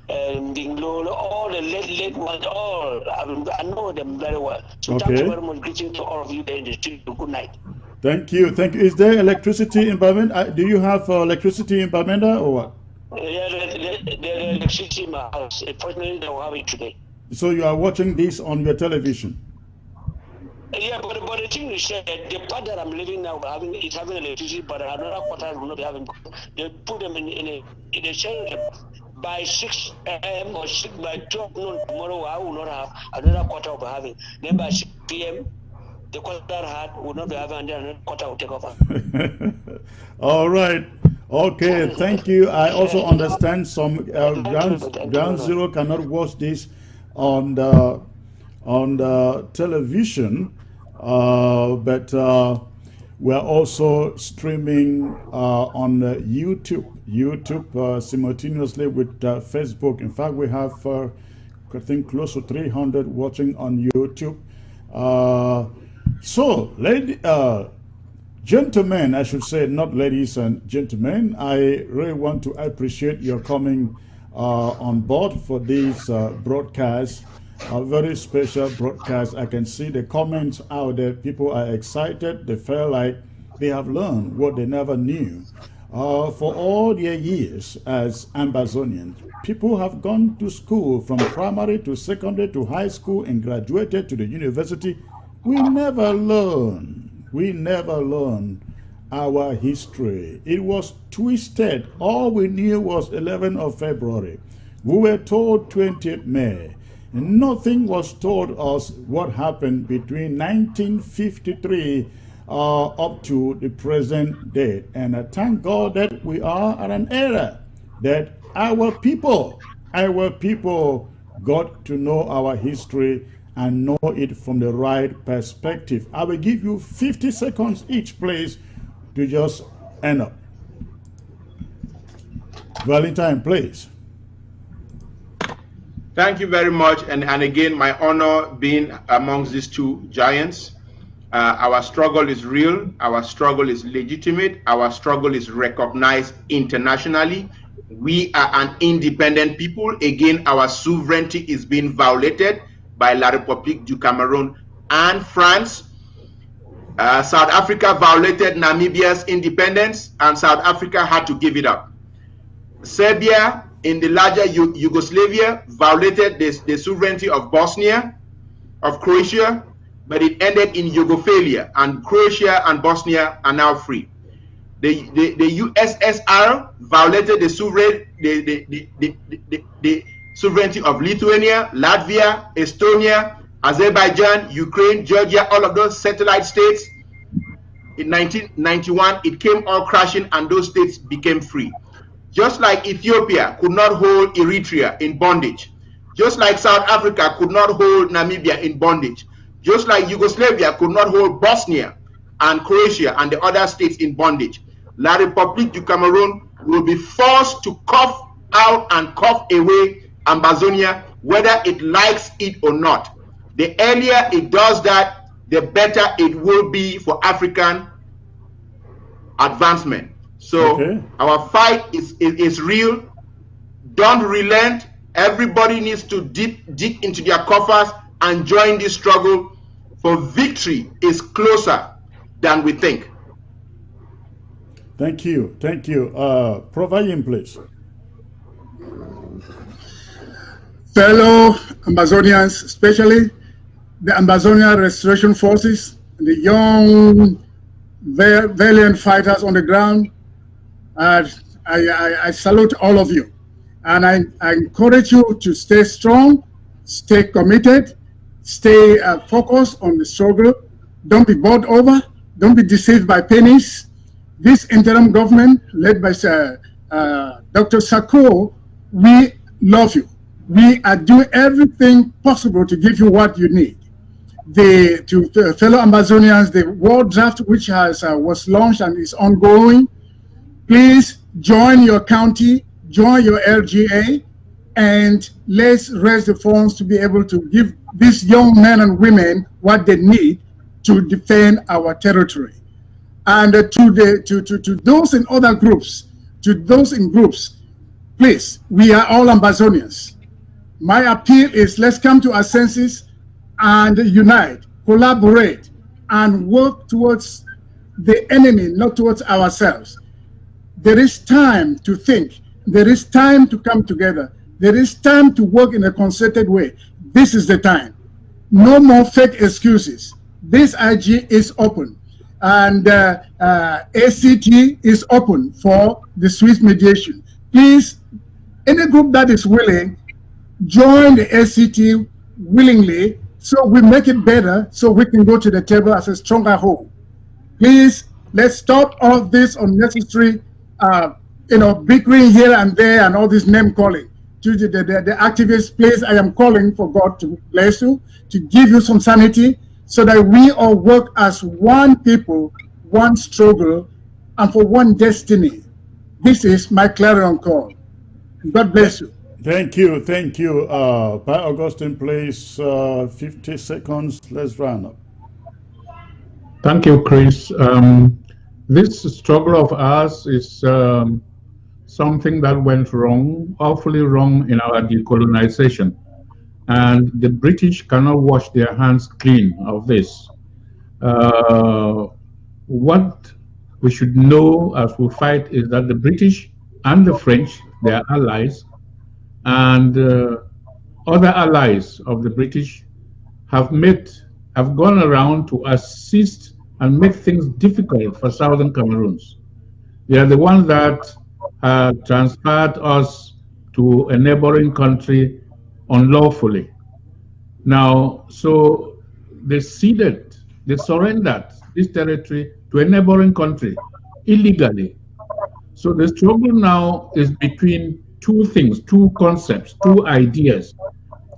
Dinglo, all the late ones, all. I know them very well. So Okay. thank you very much. Greeting to all of you there in the studio. Good night. Thank you. Thank you. Is there electricity in Bamenda? Do you have electricity in Bamenda or what? Yeah, the electricity in my house. Unfortunately, they don't have it today. So you are watching this on your television? Yeah, but the thing is, the part that I'm living now is having electricity, but another quarter will not be having. They put them in a shelter. By 6 a.m. or by 12 noon tomorrow, I will not have another quarter of having. Then by 6 p.m., the quarter I had will not be having, and then another quarter will take over. All right. Okay, thank you. I also understand some ground zero cannot watch this on the television, but we're also streaming on YouTube simultaneously with Facebook. In fact, we have I think close to 300 watching on YouTube. So, gentlemen, I should say, not ladies and gentlemen, I really want to appreciate your coming on board for this broadcast, a very special broadcast. I can see the comments out there. People are excited. They feel like they have learned what they never knew. For all their years as Ambazonians, people have gone to school from primary to secondary to high school and graduated to the university. We never learn. We never learn our history. It was twisted. All we knew was 11th of February. We were told 20th May. Nothing was told us what happened between 1953 up to the present date. And I thank God that we are at an era that our people got to know our history and know it from the right perspective. I will give you 50 seconds each, please, to just end up. Valentine, please. Thank you very much. And again, my honor being amongst these two giants. Our struggle is real. Our struggle is legitimate. Our struggle is recognized internationally. We are an independent people. Again, our sovereignty is being violated by La République du Cameroon and France. South Africa violated Namibia's independence, and South Africa had to give it up. Serbia, in the larger Yugoslavia, violated the sovereignty of Bosnia, of Croatia, but it ended in Yugoslavia, and Croatia and Bosnia are now free. The USSR violated the sovereignty of Lithuania, Latvia, Estonia, Azerbaijan, Ukraine, Georgia, all of those satellite states. In 1991, it came all crashing, and those states became free. Just like Ethiopia could not hold Eritrea in bondage, just like South Africa could not hold Namibia in bondage, just like Yugoslavia could not hold Bosnia and Croatia and the other states in bondage, La République du Cameroon will be forced to cough out and cough away Ambazonia, whether it likes it or not. The earlier it does that, the better it will be for African advancement. So our fight is real. Don't relent. Everybody needs to dig into their coffers and join this struggle, for victory is closer than we think. Thank you. Thank you. Providing, please. Fellow Amazonians, especially the Amazonian Restoration Forces, the young, valiant fighters on the ground, I salute all of you. And I encourage you to stay strong, stay committed, stay focused on the struggle. Don't be bought over. Don't be deceived by pennies. This interim government, led by Dr. Sako, we love you. We are doing everything possible to give you what you need. To fellow Amazonians, the World Draft, which was launched and is ongoing, please join your county, join your LGA, and let's raise the funds to be able to give these young men and women what they need to defend our territory. And to those in other groups, to those in groups, please, we are all Amazonians. My appeal is, let's come to our senses and unite, collaborate, and work towards the enemy, not towards ourselves. There is time to think. There is time to come together. There is time to work in a concerted way. This is the time. No more fake excuses. This IG is open, and ACT is open for the Swiss mediation. Please, any group that is willing, join the ACT willingly, so we make it better, so we can go to the table as a stronger whole. Please, let's stop all of this unnecessary bickering here and there and all this name calling. To the activists, please, I am calling for God to bless you, to give you some sanity, so that we all work as one people, one struggle, and for one destiny. This is my clarion call. God bless you. Thank you. Thank you. By Augustine, please, 50 seconds. Let's run up. Thank you, Chris. This struggle of ours is something that went wrong, awfully wrong in our decolonization. And the British cannot wash their hands clean of this. What we should know as we fight is that the British and the French, they are allies, and other allies of the British have gone around to assist and make things difficult for Southern Cameroons. They are the ones that transferred us to a neighboring country unlawfully. Now, so they surrendered this territory to a neighboring country illegally. So the struggle now is between two things, two concepts, two ideas.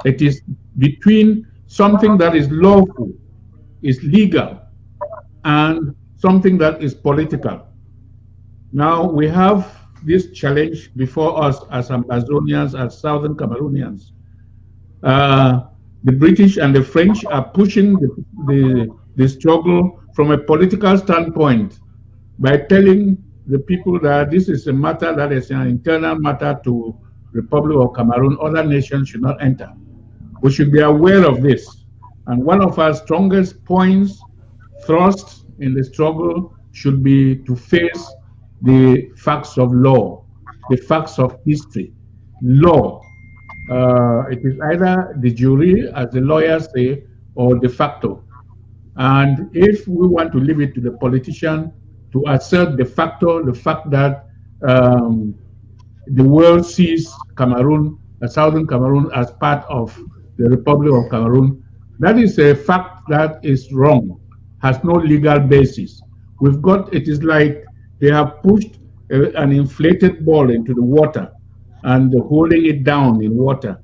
It is between something that is lawful, is legal, and something that is political. Now we have this challenge before us as Amazonians, as Southern Cameroonians. The British and the French are pushing the struggle from a political standpoint by telling the people that this is a matter that is an internal matter to Republic of Cameroon. Other nations should not enter. We should be aware of this. And one of our strongest points, thrust in the struggle, should be to face the facts of law, the facts of history. Law. It is either de jure, as the lawyers say, or de facto. And if we want to leave it to the politician to assert de facto, the fact that the world sees Cameroon, Southern Cameroon, as part of the Republic of Cameroon, that is a fact that is wrong, has no legal basis. It is like they have pushed an inflated ball into the water and holding it down in water.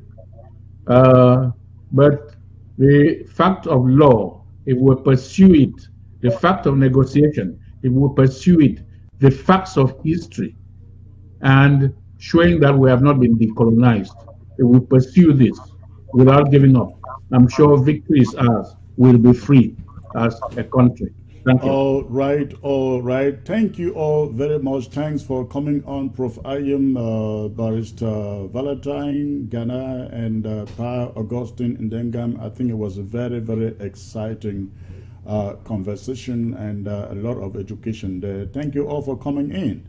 But the fact of law, if we pursue it, the fact of negotiation, if we pursue it, the facts of history, and showing that we have not been decolonized, if we pursue this without giving up, I'm sure victory is ours. We'll be free as a country. Thank you. All right, all right. Thank you all very much. Thanks for coming on, Prof. Ayim, Barrister Valentine, Ghana, and Pa Augustine Ndengam. I think it was a very, very exciting conversation and a lot of education there. Thank you all for coming in.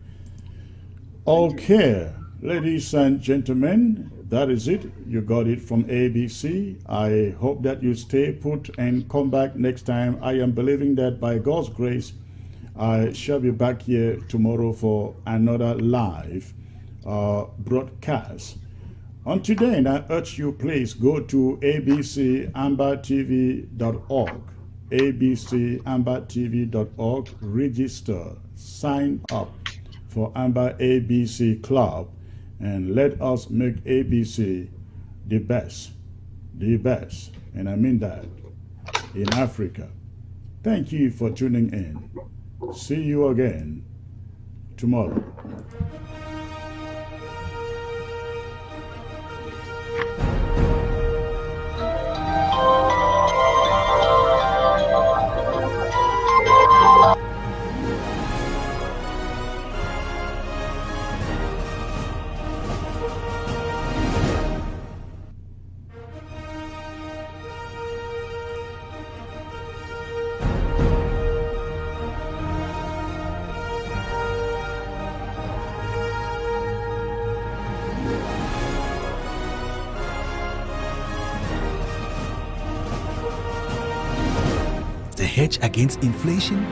Okay, ladies and gentlemen, that is it. You got it from ABC. I hope that you stay put and come back next time. I am believing that by God's grace, I shall be back here tomorrow for another live broadcast. Until then, I urge you, please go to abcambertv.org, abcambertv.org, register, sign up for Amber ABC Club, and let us make ABC the best, and I mean that, in Africa. Thank you for tuning in. See you again tomorrow. The hedge against inflation